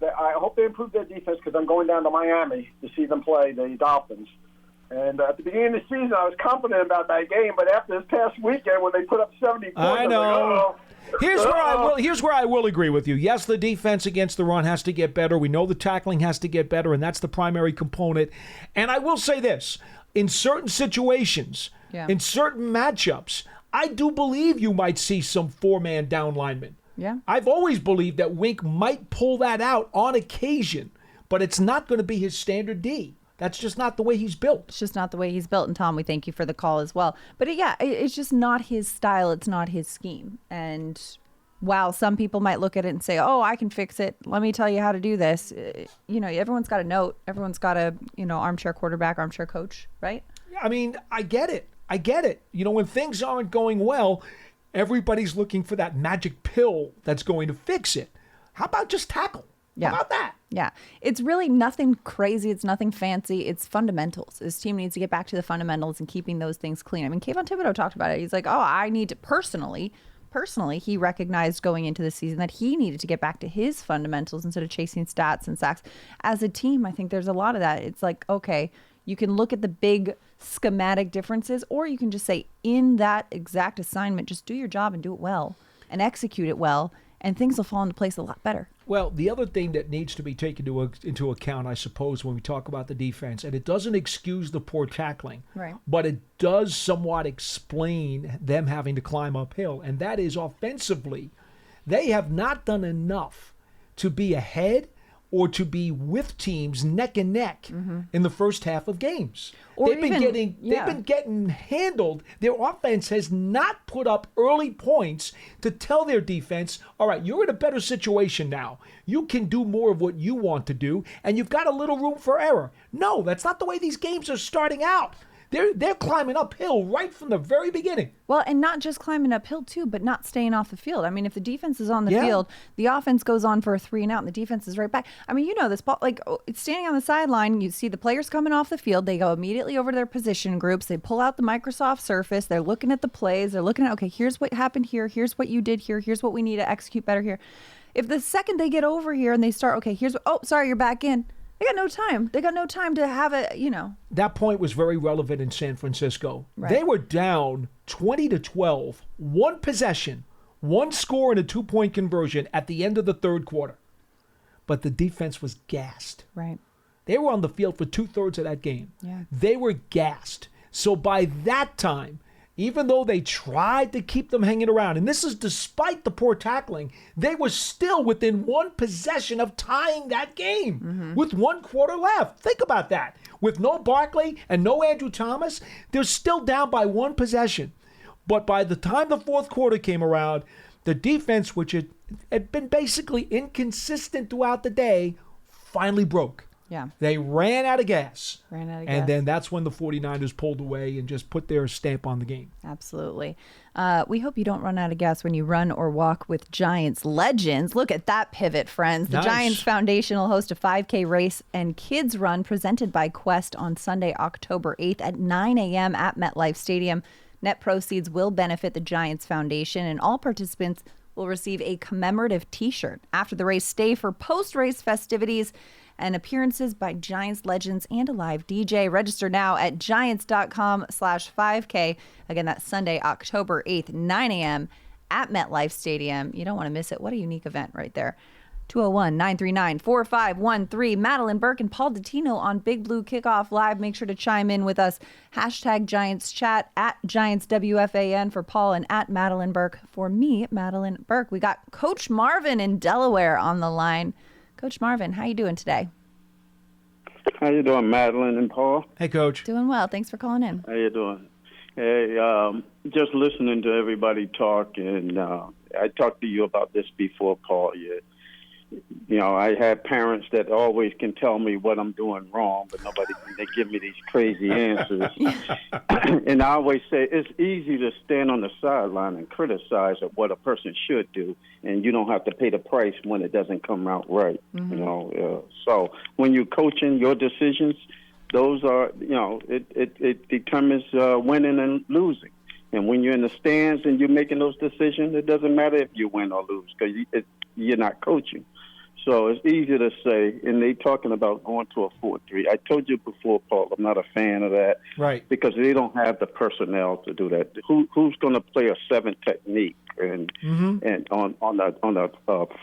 [SPEAKER 5] I hope they improve their defense because I'm going down to Miami to see them play the Dolphins. And at the beginning of the season, I was confident about that game, but after this past weekend when they put up 70 points,
[SPEAKER 2] I
[SPEAKER 5] I'm
[SPEAKER 2] know.
[SPEAKER 5] like, uh-oh.
[SPEAKER 2] Here's where I will agree with you. Yes, the defense against the run has to get better. We know the tackling has to get better, and that's the primary component. And I will say this: in certain situations, in certain matchups, I do believe you might see some four-man down linemen.
[SPEAKER 1] Yeah.
[SPEAKER 2] I've always believed that Wink might pull that out on occasion, but it's not going to be his standard D. That's just not the way he's built.
[SPEAKER 1] It's just not the way he's built. And Tom, we thank you for the call as well. But it's just not his style. It's not his scheme. And while some people might look at it and say, oh, I can fix it, let me tell you how to do this. Everyone's got a note. Everyone's got a, armchair quarterback, armchair coach, right?
[SPEAKER 2] I mean, I get it. When things aren't going well, everybody's looking for that magic pill that's going to fix it. How about just tackle?
[SPEAKER 1] Yeah.
[SPEAKER 2] How about that?
[SPEAKER 1] Yeah. It's really nothing crazy. It's nothing fancy. It's fundamentals. This team needs to get back to the fundamentals and keeping those things clean. I mean, Kayvon Thibodeau talked about it. He's like, I need to personally, he recognized going into the season that he needed to get back to his fundamentals instead of chasing stats and sacks. As a team, I think there's a lot of that. It's like, okay, you can look at the big schematic differences, or you can just say in that exact assignment, just do your job and do it well and execute it well, and things will fall into place a lot better.
[SPEAKER 2] Well, the other thing that needs to be taken into account, I suppose, when we talk about the defense, and it doesn't excuse the poor tackling,
[SPEAKER 1] right,
[SPEAKER 2] but it does somewhat explain them having to climb uphill, and that is offensively, they have not done enough to be ahead or to be with teams neck and neck in the first half of games. They've been getting handled. Their offense has not put up early points to tell their defense, all right, you're in a better situation now. You can do more of what you want to do, and you've got a little room for error. No, that's not the way these games are starting out. They're climbing uphill right from the very beginning.
[SPEAKER 1] Well, and not just climbing uphill too, but not staying off the field. I mean, if the defense is on the field, the offense goes on for a 3 and out, and the defense is right back. I mean, this ball, it's standing on the sideline. You see the players coming off the field. They go immediately over to their position groups. They pull out the Microsoft Surface. They're looking at the plays. They're looking at, okay, here's what happened here. Here's what you did here. Here's what we need to execute better here. If the second they get over here and they start, okay, sorry, you're back in. They got no time. They got no time to have it,
[SPEAKER 2] That point was very relevant in San Francisco.
[SPEAKER 1] Right.
[SPEAKER 2] They were down 20-12, one possession, one score and a 2-point conversion at the end of the third quarter. But the defense was gassed.
[SPEAKER 1] Right.
[SPEAKER 2] They were on the field for 2/3 of that game.
[SPEAKER 1] Yeah.
[SPEAKER 2] They were gassed. So by that time, even though they tried to keep them hanging around, and this is despite the poor tackling, they were still within one possession of tying that game with 1 quarter left. Think about that. With no Barkley and no Andrew Thomas, they're still down by 1 possession. But by the time the fourth quarter came around, the defense, which had been basically inconsistent throughout the day, finally broke.
[SPEAKER 1] Yeah.
[SPEAKER 2] They ran out of gas.
[SPEAKER 1] And
[SPEAKER 2] then that's when the 49ers pulled away and just put their stamp on the game.
[SPEAKER 1] Absolutely. We hope you don't run out of gas when you run or walk with Giants legends. Look at that pivot, friends. The
[SPEAKER 2] Nice.
[SPEAKER 1] Giants Foundation will host a 5K race and kids run presented by Quest on Sunday, October 8th at 9 a.m. at MetLife Stadium. Net proceeds will benefit the Giants Foundation, and all participants will receive a commemorative T-shirt. After the race, stay for post-race festivities and appearances by Giants legends and a live DJ. Register now at giants.com/5K. Again, that's Sunday, October 8th, 9 a.m. at MetLife Stadium. You don't want to miss it. What a unique event right there. 201-939-4513. Madelyn, Burke, and Paul Dottino on Big Blue Kickoff Live. Make sure to chime in with us. #Giants Chat at Giants WFAN for Paul and at Madelyn Burke for me, Madelyn Burke. We got Coach Marvin in Delaware on the line. Coach Marvin, how you doing today?
[SPEAKER 6] How you doing, Madelyn and Paul?
[SPEAKER 2] Hey, Coach.
[SPEAKER 1] Doing well. Thanks for calling in.
[SPEAKER 6] How you doing? Hey, just listening to everybody talk, and I talked to you about this before, Paul. You know, I have parents that always can tell me what I'm doing wrong, but they give me these crazy answers. And I always say it's easy to stand on the sideline and criticize of what a person should do, and you don't have to pay the price when it doesn't come out right. You know, so when you're coaching, your decisions, those are, you know, it determines winning and losing. And when you're in the stands and you're making those decisions, it doesn't matter if you win or lose because you're not coaching. So it's easy to say, and they talking about going to a 4-3. I told you before, Paul, I'm not a fan of that.
[SPEAKER 2] Right.
[SPEAKER 6] Because they don't have the personnel to do that. Who's going to play a 7 technique and on a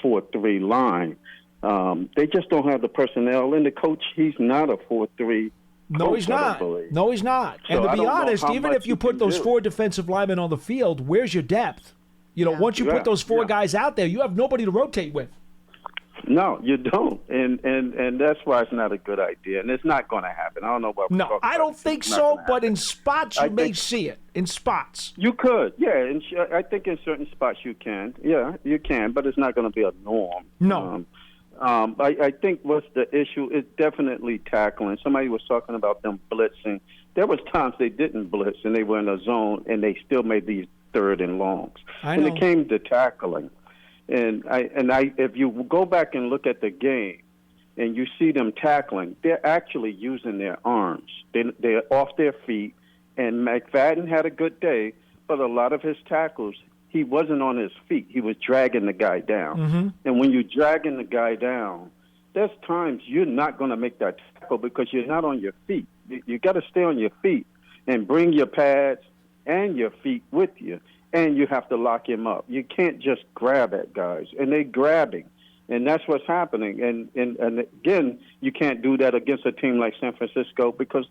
[SPEAKER 6] 4-3 line? They just don't have the personnel. And the coach, he's not a 4-3.
[SPEAKER 2] No, he's not. No, he's not.
[SPEAKER 6] So
[SPEAKER 2] and to be honest, even if you put those 4 defensive linemen on the field, where's your depth? You know, once you put those 4 guys out there, you have nobody to rotate with.
[SPEAKER 6] No, you don't, and that's why it's not a good idea, and it's not going to happen. I don't know what.
[SPEAKER 2] No, I don't think so, but in spots you may see it. In spots,
[SPEAKER 6] you could, yeah. I think in certain spots you can, yeah, you can, but it's not going to be a norm.
[SPEAKER 2] No.
[SPEAKER 6] I think what's the issue is definitely tackling. Somebody was talking about them blitzing. There was times they didn't blitz and they were in a zone and they still made these 3rd and longs. And it came to tackling. And if you go back and look at the game and you see them tackling, they're actually using their arms. They're off their feet. And McFadden had a good day, but a lot of his tackles, he wasn't on his feet. He was dragging the guy down. And when you're dragging the guy down, there's times you're not going to make that tackle because you're not on your feet. You got to stay on your feet and bring your pads and your feet with you. And you have to lock him up. You can't just grab at guys. And they're grabbing. And that's what's happening. And again, you can't do that against a team like San Francisco because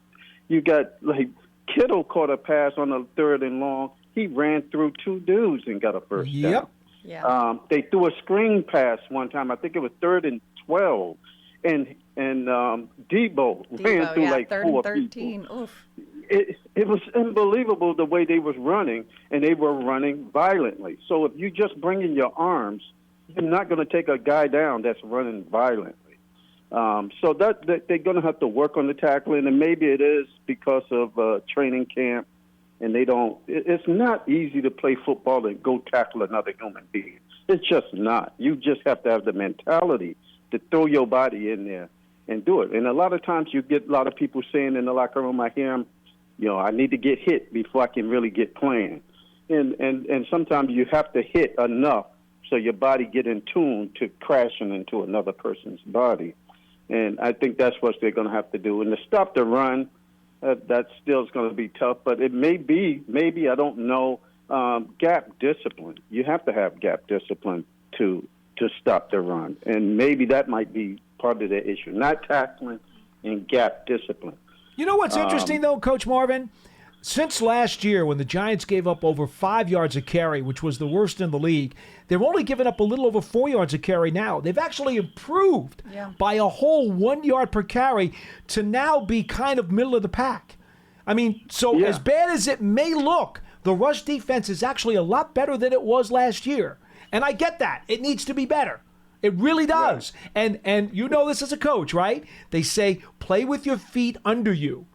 [SPEAKER 6] you got, like, Kittle caught a pass on a 3rd and long. He ran through 2 dudes and got a first down.
[SPEAKER 1] Yeah.
[SPEAKER 6] They threw a screen pass one time. I think it was 3rd and 12. And Debo ran through like
[SPEAKER 1] 3rd
[SPEAKER 6] 4
[SPEAKER 1] and 13.
[SPEAKER 6] people.
[SPEAKER 1] Oof.
[SPEAKER 6] It was unbelievable the way they was running, and they were running violently. So if you just bring in your arms, you're not going to take a guy down that's running violently. So that they're going to have to work on the tackling, and maybe it is because of training camp, and they don't. It's not easy to play football and go tackle another human being. It's just not. You just have to have the mentality to throw your body in there and do it. And a lot of times you get a lot of people saying in the locker room, I hear them, you know, I need to get hit before I can really get playing. And sometimes you have to hit enough so your body get in tune to crashing into another person's body. And I think that's what they're going to have to do. And to stop the run, that still is going to be tough. But it may be, maybe, I don't know, gap discipline. You have to have gap discipline to stop the run. And maybe that might be part of the issue. Not tackling and gap discipline.
[SPEAKER 2] You know what's interesting, though, Coach Marvin? Since last year, when the Giants gave up over 5 yards a carry, which was the worst in the league, they've only given up a little over 4 yards a carry now. They've actually improved by a whole 1 yard per carry to now be kind of middle of the pack. I mean, so as bad as it may look, the rush defense is actually a lot better than it was last year. And I get that. It needs to be better. It really does. Right. And you know this as a coach, right? They say, play with your feet under you.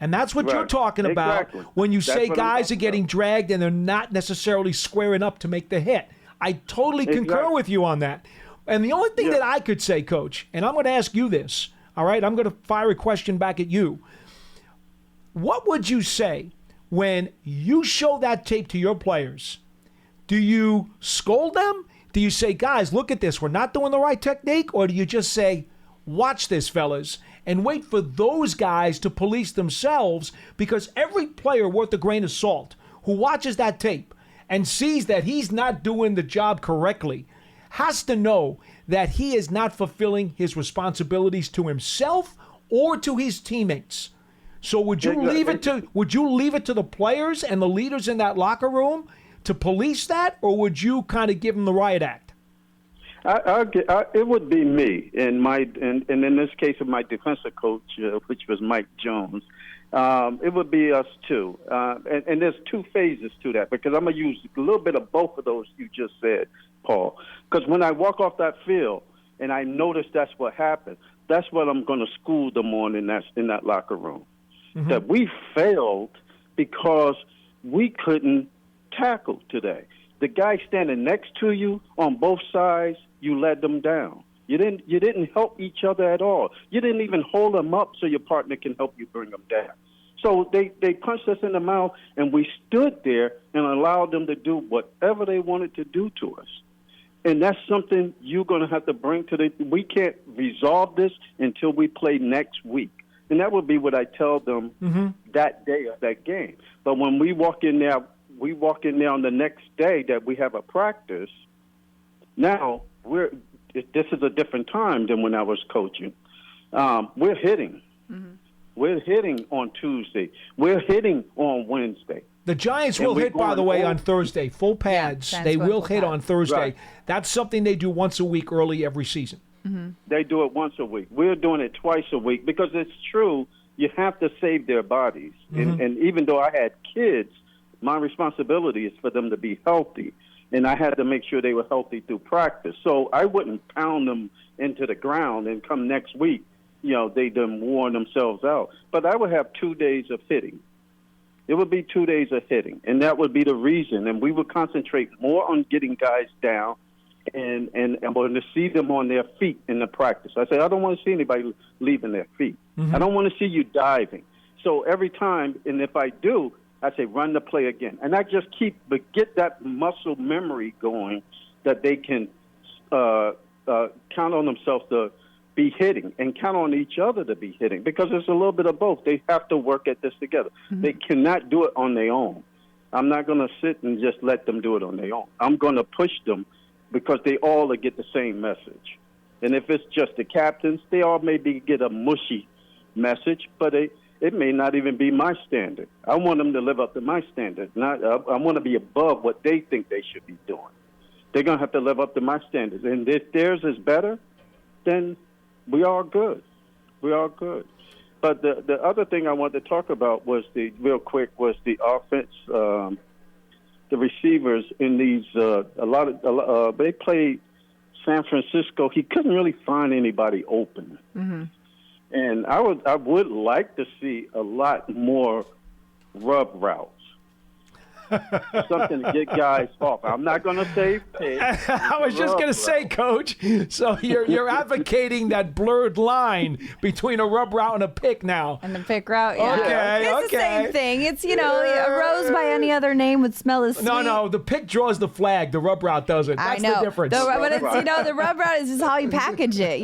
[SPEAKER 2] And that's what you're talking about when you say guys are getting dragged and they're not necessarily squaring up to make the hit. I totally concur with you on that. And the only thing that I could say, Coach, and I'm going to ask you this, all right? I'm going to fire a question back at you. What would you say when you show that tape to your players? Do you scold them? Do you say, guys, look at this, we're not doing the right technique? Or do you just say, watch this, fellas, and wait for those guys to police themselves? Because every player worth a grain of salt who watches that tape and sees that he's not doing the job correctly has to know that he is not fulfilling his responsibilities to himself or to his teammates. So would you leave it to the players and the leaders in that locker room to police that, or would you kind of give them the riot act?
[SPEAKER 6] It would be me, and in this case of my defensive coach, which was Mike Jones. It would be us too, and there's two phases to that because I'm gonna use a little bit of both of those you just said, Paul. Because when I walk off that field and I notice that's what happened, that's what I'm gonna school them on in that locker room. Mm-hmm. That we failed because we couldn't tackle today. The guy standing next to you on both sides, you let them down. You didn't help each other at all. You didn't even hold them up so your partner can help you bring them down. So they punched us in the mouth, and we stood there and allowed them to do whatever they wanted to do to us. And that's something you're going to have to bring to we can't resolve this until we play next week. And that would be what I tell them that day of that game. But when we walk in there on the next day that we have a practice, now this is a different time than when I was coaching. We're hitting. Mm-hmm. We're hitting on Tuesday. We're hitting on Wednesday.
[SPEAKER 2] The Giants will hit, by the way, on Thursday. Full pads. They will hit on Thursday. Right. That's something they do once a week early every season.
[SPEAKER 6] Mm-hmm. They do it once a week. We're doing it twice a week because it's true. You have to save their bodies. Mm-hmm. And even though I had kids, my responsibility is for them to be healthy. And I had to make sure they were healthy through practice. So I wouldn't pound them into the ground and come next week, they done worn themselves out. But I would have 2 days of hitting. It would be 2 days of hitting, and that would be the reason. And we would concentrate more on getting guys down and want to see them on their feet in the practice. I said, I don't want to see anybody leaving their feet. Mm-hmm. I don't want to see you diving. So every time, and if I do, I say, run the play again. And I just get that muscle memory going that they can count on themselves to be hitting and count on each other to be hitting because it's a little bit of both. They have to work at this together. Mm-hmm. They cannot do it on their own. I'm not going to sit and just let them do it on their own. I'm going to push them because they all get the same message. And if it's just the captains, they all maybe get a mushy message, but it may not even be my standard. I want them to live up to my standard. I want to be above what they think they should be doing. They're going to have to live up to my standards. And if theirs is better, then we are good. We are good. But the other thing I wanted to talk about was the offense. The receivers in these they played San Francisco. He couldn't really find anybody open. Mm-hmm. And I would like to see a lot more rub routes. Something to get guys off. I'm not going to say pick.
[SPEAKER 2] I was just going to say, Coach, so you're advocating that blurred line between a rub route and a pick now.
[SPEAKER 1] And the pick route, yeah.
[SPEAKER 2] Okay,
[SPEAKER 1] it's the same thing. It's, a rose by any other name would smell as sweet.
[SPEAKER 2] No, the pick draws the flag. The rub route doesn't. That's the difference.
[SPEAKER 1] But it's, the rub route is just how you package it,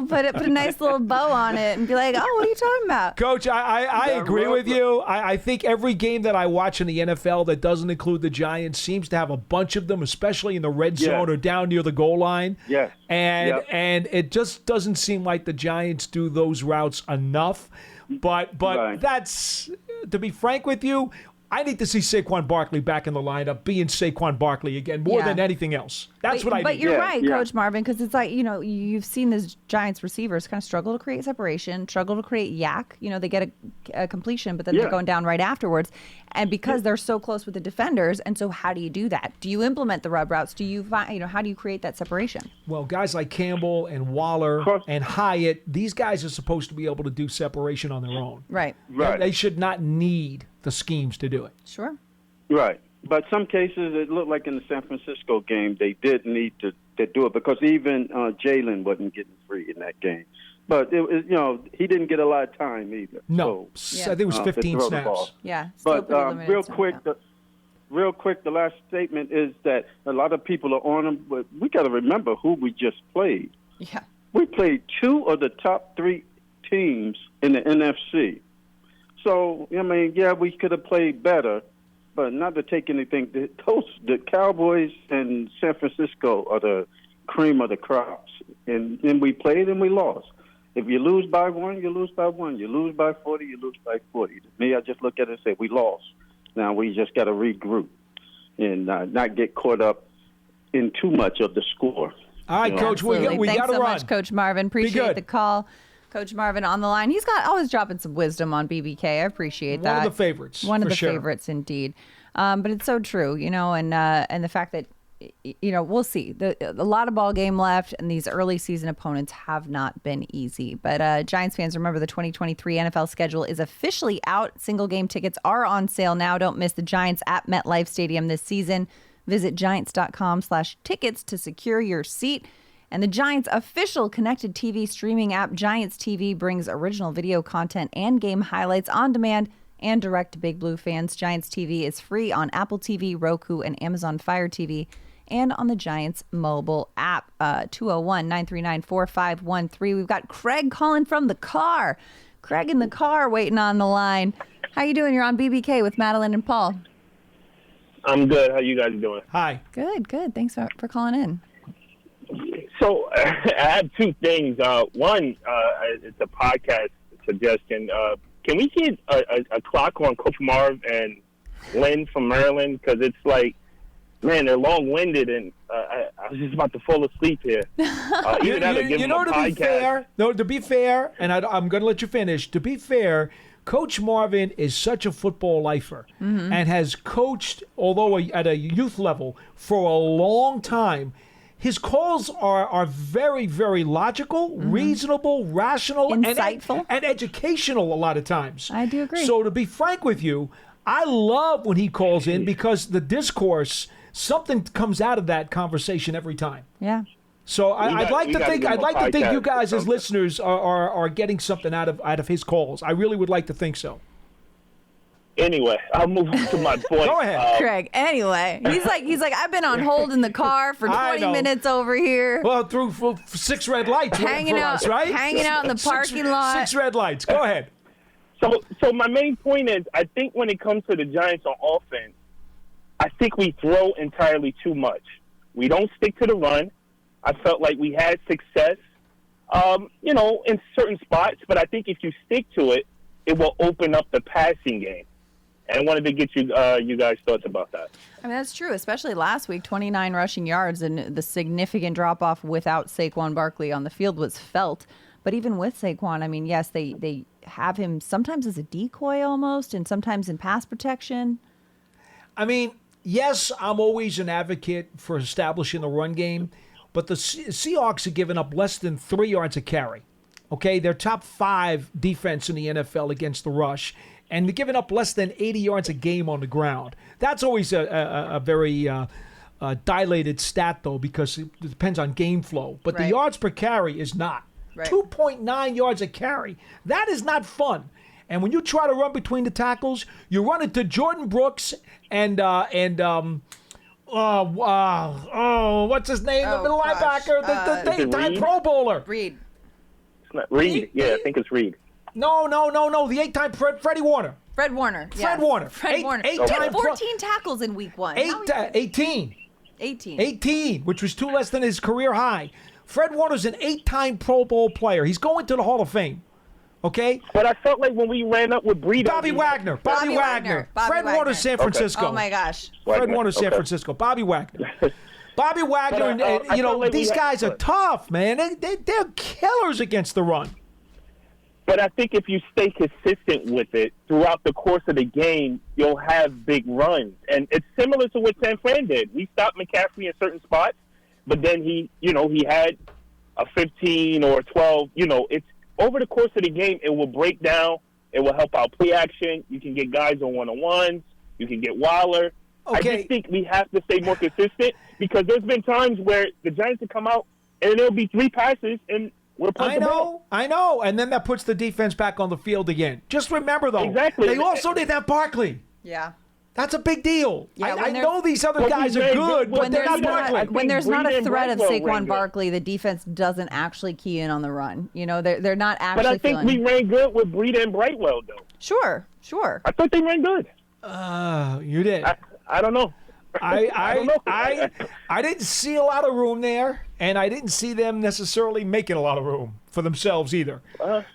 [SPEAKER 1] Put a nice little bow on it and be like, oh, what are you talking about?
[SPEAKER 2] Coach, I agree with you. I think every game that I watch in the NFL that doesn't include the Giants seems to have a bunch of them, especially in the red zone or down near the goal line.
[SPEAKER 6] Yes.
[SPEAKER 2] And it just doesn't seem like the Giants do those routes enough. But right. That's, to be frank with you, I need to see Saquon Barkley back in the lineup, being Saquon Barkley again, more than anything else. That's what I need.
[SPEAKER 1] But you're right, Coach Marvin, because it's like, you've seen these Giants receivers kind of struggle to create separation, struggle to create yak. They get a completion, but then they're going down right afterwards. And because they're so close with the defenders, and so how do you do that? Do you implement the rub routes? Do you find, how do you create that separation?
[SPEAKER 2] Well, guys like Campbell and Waller and Hyatt, these guys are supposed to be able to do separation on their own.
[SPEAKER 1] Right.
[SPEAKER 2] They should not need the schemes to do it.
[SPEAKER 1] Sure.
[SPEAKER 6] Right. But some cases, it looked like in the San Francisco game, they did need to do it because even Jalen wasn't getting free in that game. But, he didn't get a lot of time either.
[SPEAKER 2] No. So, I think it was 15 snaps.
[SPEAKER 1] Yeah.
[SPEAKER 6] But real quick, the last statement is that a lot of people are on them, but we got to remember who we just played.
[SPEAKER 1] Yeah.
[SPEAKER 6] We played two of the top three teams in the NFC. So, we could have played better, but not to take anything. The Cowboys and San Francisco are the cream of the crops. And we played and we lost. If you lose by one, you lose by one. You lose by 40, you lose by 40. To me, I just look at it and say, we lost. Now we just got to regroup and not get caught up in too much of the score.
[SPEAKER 2] All right, Coach, we got to
[SPEAKER 1] Thanks
[SPEAKER 2] run.
[SPEAKER 1] so much, Coach Marvin. Appreciate the call. Coach Marvin on the line. He's got always dropping some wisdom on BBK. I appreciate that.
[SPEAKER 2] One of the favorites.
[SPEAKER 1] One of the
[SPEAKER 2] sure.
[SPEAKER 1] favorites, indeed. But it's so true, and the fact that, we'll see. A lot of ball game left, and these early season opponents have not been easy. But Giants fans, remember the 2023 NFL schedule is officially out. Single game tickets are on sale now. Don't miss the Giants at MetLife Stadium this season. Visit giants.com/tickets to secure your seat. And the Giants' official connected TV streaming app, Giants TV, brings original video content and game highlights on demand and direct to Big Blue fans. Giants TV is free on Apple TV, Roku, and Amazon Fire TV, and on the Giants mobile app. 201-939-4513. We've got Craig calling from the car. Craig in the car waiting on the line. How you doing? You're on BBK with Madelyn and Paul.
[SPEAKER 7] I'm good. How you guys doing?
[SPEAKER 2] Hi.
[SPEAKER 1] Good. Thanks for calling in.
[SPEAKER 7] So I have two things. One, it's a podcast suggestion. Can we get a clock on Coach Marv and Lynn from Maryland? Because it's like, man, they're long-winded, and I was just about to fall asleep here.
[SPEAKER 2] To be fair, and I'm going to let you finish. To be fair, Coach Marvin is such a football lifer and has coached, although at a youth level, for a long time. His calls are very, very logical, reasonable, rational,
[SPEAKER 1] insightful,
[SPEAKER 2] and educational a lot of times.
[SPEAKER 1] I do agree.
[SPEAKER 2] So to be frank with you, I love when he calls in because the discourse, something comes out of that conversation every time.
[SPEAKER 1] Yeah.
[SPEAKER 2] So I'd like to think you guys as
[SPEAKER 7] something.
[SPEAKER 2] listeners are getting something out of his calls. I really would like to think so.
[SPEAKER 7] Anyway, I'll move on to my point.
[SPEAKER 2] Go ahead.
[SPEAKER 1] Craig. Anyway, he's like, I've been on hold in the car for 20 minutes over here.
[SPEAKER 2] Well, through 6 red lights
[SPEAKER 1] hanging
[SPEAKER 2] for
[SPEAKER 1] out,
[SPEAKER 2] us, right?
[SPEAKER 1] hanging out in the parking lot.
[SPEAKER 2] 6 red lights. Go ahead.
[SPEAKER 7] So my main point is, I think when it comes to the Giants on offense, I think we throw entirely too much. We don't stick to the run. I felt like we had success, in certain spots, but I think if you stick to it, it will open up the passing game. And I wanted to get you guys' thoughts about that.
[SPEAKER 1] I mean, that's true, especially last week, 29 rushing yards, and the significant drop-off without Saquon Barkley on the field was felt. But even with Saquon, I mean, yes, they have him sometimes as a decoy almost, and sometimes in pass protection.
[SPEAKER 2] I mean, yes, I'm always an advocate for establishing the run game, but the Seahawks have given up less than 3 yards a carry. Okay, they're top 5 defense in the NFL against the rush, and they're giving up less than 80 yards a game on the ground. That's always a very dilated stat, though, because it depends on game flow. But the yards per carry is not. Right. 2.9 yards a carry. That is not fun. And when you try to run between the tackles, you run into Jordan Brooks and what's his name? The middle linebacker, the eight-time Pro Bowler.
[SPEAKER 1] Reed.
[SPEAKER 7] It's not Reed. Yeah, I think it's Reed.
[SPEAKER 2] No. The 8-time Freddie Warner.
[SPEAKER 1] Fred Warner.
[SPEAKER 2] Fred Warner.
[SPEAKER 1] Fred Warner. He had 14 tackles in week 1.
[SPEAKER 2] 18.
[SPEAKER 1] 18,
[SPEAKER 2] which was 2 less than his career high. Fred Warner's an 8-time Pro Bowl player. He's going to the Hall of Fame. Okay?
[SPEAKER 7] But I felt like when we ran up with Breida.
[SPEAKER 2] Bobby Wagner. Fred Warner, San Francisco.
[SPEAKER 1] Okay. Oh, my gosh.
[SPEAKER 2] Fred Warner, San Francisco. Bobby Wagner. Bobby Wagner, like these guys are tough, man. They're killers against the run.
[SPEAKER 7] But I think if you stay consistent with it throughout the course of the game, you'll have big runs. And it's similar to what San Fran did. We stopped McCaffrey in certain spots, but then he had a 15 or 12. It's over the course of the game, it will break down. It will help out play action. You can get guys on one-on-ones. You can get Waller. Okay. I just think we have to stay more consistent because there's been times where the Giants have come out and there'll be 3 passes and we're punting the ball.
[SPEAKER 2] I know. And then that puts the defense back on the field again. Just remember, though, they also didn't have Barkley.
[SPEAKER 1] Yeah.
[SPEAKER 2] That's a big deal.
[SPEAKER 1] Yeah,
[SPEAKER 2] I know these other guys are good, but they're not Barkley.
[SPEAKER 1] When there's not a threat of Saquon Barkley, the defense doesn't actually key in on the run. They're not actually.
[SPEAKER 7] But I think we ran good with Breida and Brightwell, though.
[SPEAKER 1] Sure.
[SPEAKER 7] I thought they ran good.
[SPEAKER 2] You did.
[SPEAKER 7] I don't know.
[SPEAKER 2] I didn't see a lot of room there, and I didn't see them necessarily making a lot of room for themselves either.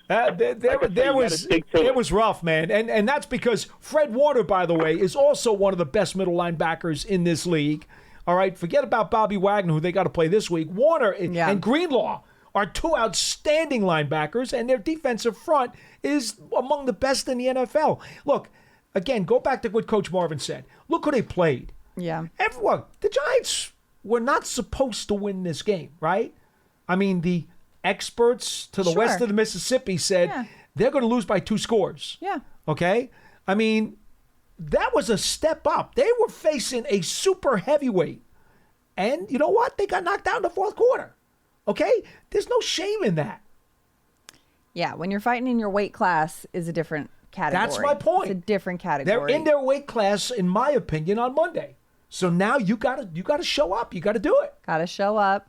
[SPEAKER 2] It was rough, man, and that's because Fred Warner, by the way, is also one of the best middle linebackers in this league. All right, forget about Bobby Wagner, who they got to play this week. Warner and Greenlaw are two outstanding linebackers, and their defensive front is among the best in the NFL. Look, again, go back to what Coach Marvin said. Look who they played.
[SPEAKER 1] Yeah.
[SPEAKER 2] Everyone, the Giants were not supposed to win this game, right? I mean, the experts to the west of the Mississippi said they're going to lose by 2 scores.
[SPEAKER 1] Yeah.
[SPEAKER 2] Okay? I mean, that was a step up. They were facing a super heavyweight. And you know what? They got knocked out in the fourth quarter. Okay? There's no shame in that.
[SPEAKER 1] Yeah, when you're fighting in your weight class is a different category.
[SPEAKER 2] That's my point.
[SPEAKER 1] It's a different category.
[SPEAKER 2] They're in their weight class, in my opinion, on Monday. So now you gotta show up. You gotta do it.
[SPEAKER 1] Gotta show up.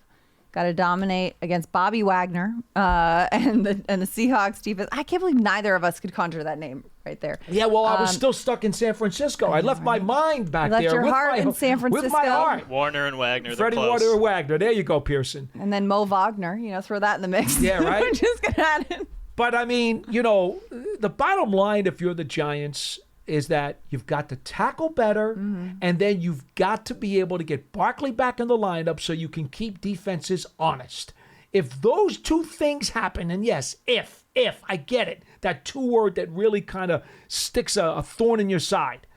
[SPEAKER 1] Gotta dominate against Bobby Wagner and the Seahawks defense. I can't believe neither of us could conjure that name right there.
[SPEAKER 2] Yeah, well, I was still stuck in San Francisco. I left my mind back there.
[SPEAKER 1] You left your heart in San Francisco.
[SPEAKER 2] With my heart.
[SPEAKER 8] Warner and Wagner.
[SPEAKER 2] Freddie Warner and Wagner. There you go, Pearson.
[SPEAKER 1] And then Mo Wagner. Throw that in the mix.
[SPEAKER 2] Yeah, right?
[SPEAKER 1] We're just going to add in.
[SPEAKER 2] But, I mean, the bottom line, if you're the Giants, is that you've got to tackle better, and then you've got to be able to get Barkley back in the lineup so you can keep defenses honest. If those two things happen, and yes, if, I get it, that 2-word that really kind of sticks a thorn in your side.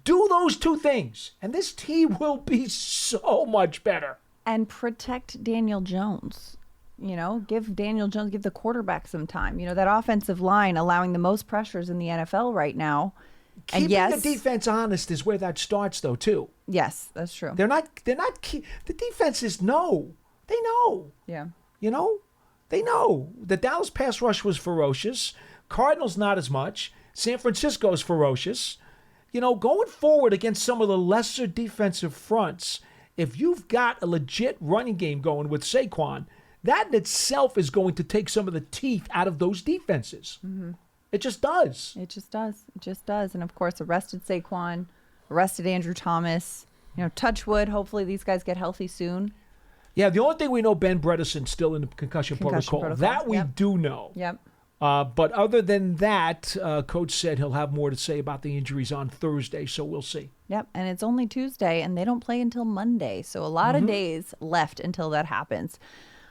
[SPEAKER 2] Do those 2 things, and this team will be so much better.
[SPEAKER 1] And protect Daniel Jones. Give Daniel Jones, give the quarterback some time. That offensive line allowing the most pressures in the NFL right now.
[SPEAKER 2] Keeping the defense honest is where that starts, though, too.
[SPEAKER 1] Yes, that's true.
[SPEAKER 2] They're not. The defenses know. They know.
[SPEAKER 1] Yeah.
[SPEAKER 2] They know. The Dallas pass rush was ferocious. Cardinals not as much. San Francisco is ferocious. Going forward against some of the lesser defensive fronts, if you've got a legit running game going with Saquon, that in itself is going to take some of the teeth out of those defenses. Mm-hmm. It just does.
[SPEAKER 1] It just does. And, of course, arrested Saquon, arrested Andrew Thomas. Touch wood. Hopefully these guys get healthy soon.
[SPEAKER 2] Yeah, the only thing we know, Ben Bredesen's still in the concussion protocol. That we do know.
[SPEAKER 1] Yep.
[SPEAKER 2] But other than that, Coach said he'll have more to say about the injuries on Thursday, so we'll see.
[SPEAKER 1] Yep, and it's only Tuesday, and they don't play until Monday. So a lot of days left until that happens.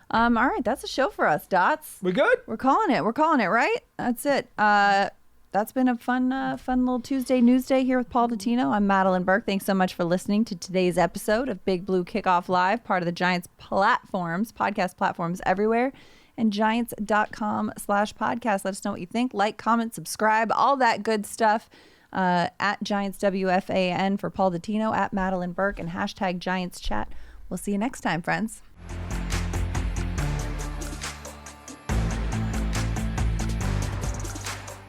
[SPEAKER 1] All right, that's a show for us, Dots.
[SPEAKER 2] We good?
[SPEAKER 1] We're calling it, right? That's it. That's been a fun little Tuesday news day here with Paul Dottino. I'm Madelyn Burke. Thanks so much for listening to today's episode of Big Blue Kickoff Live, part of the Giants podcast platforms everywhere, and giants.com/podcast. Let us know what you think. Like, comment, subscribe, all that good stuff. At Giants WFAN for Paul Dottino, at Madelyn Burke, and #GiantsChat. We'll see you next time, friends.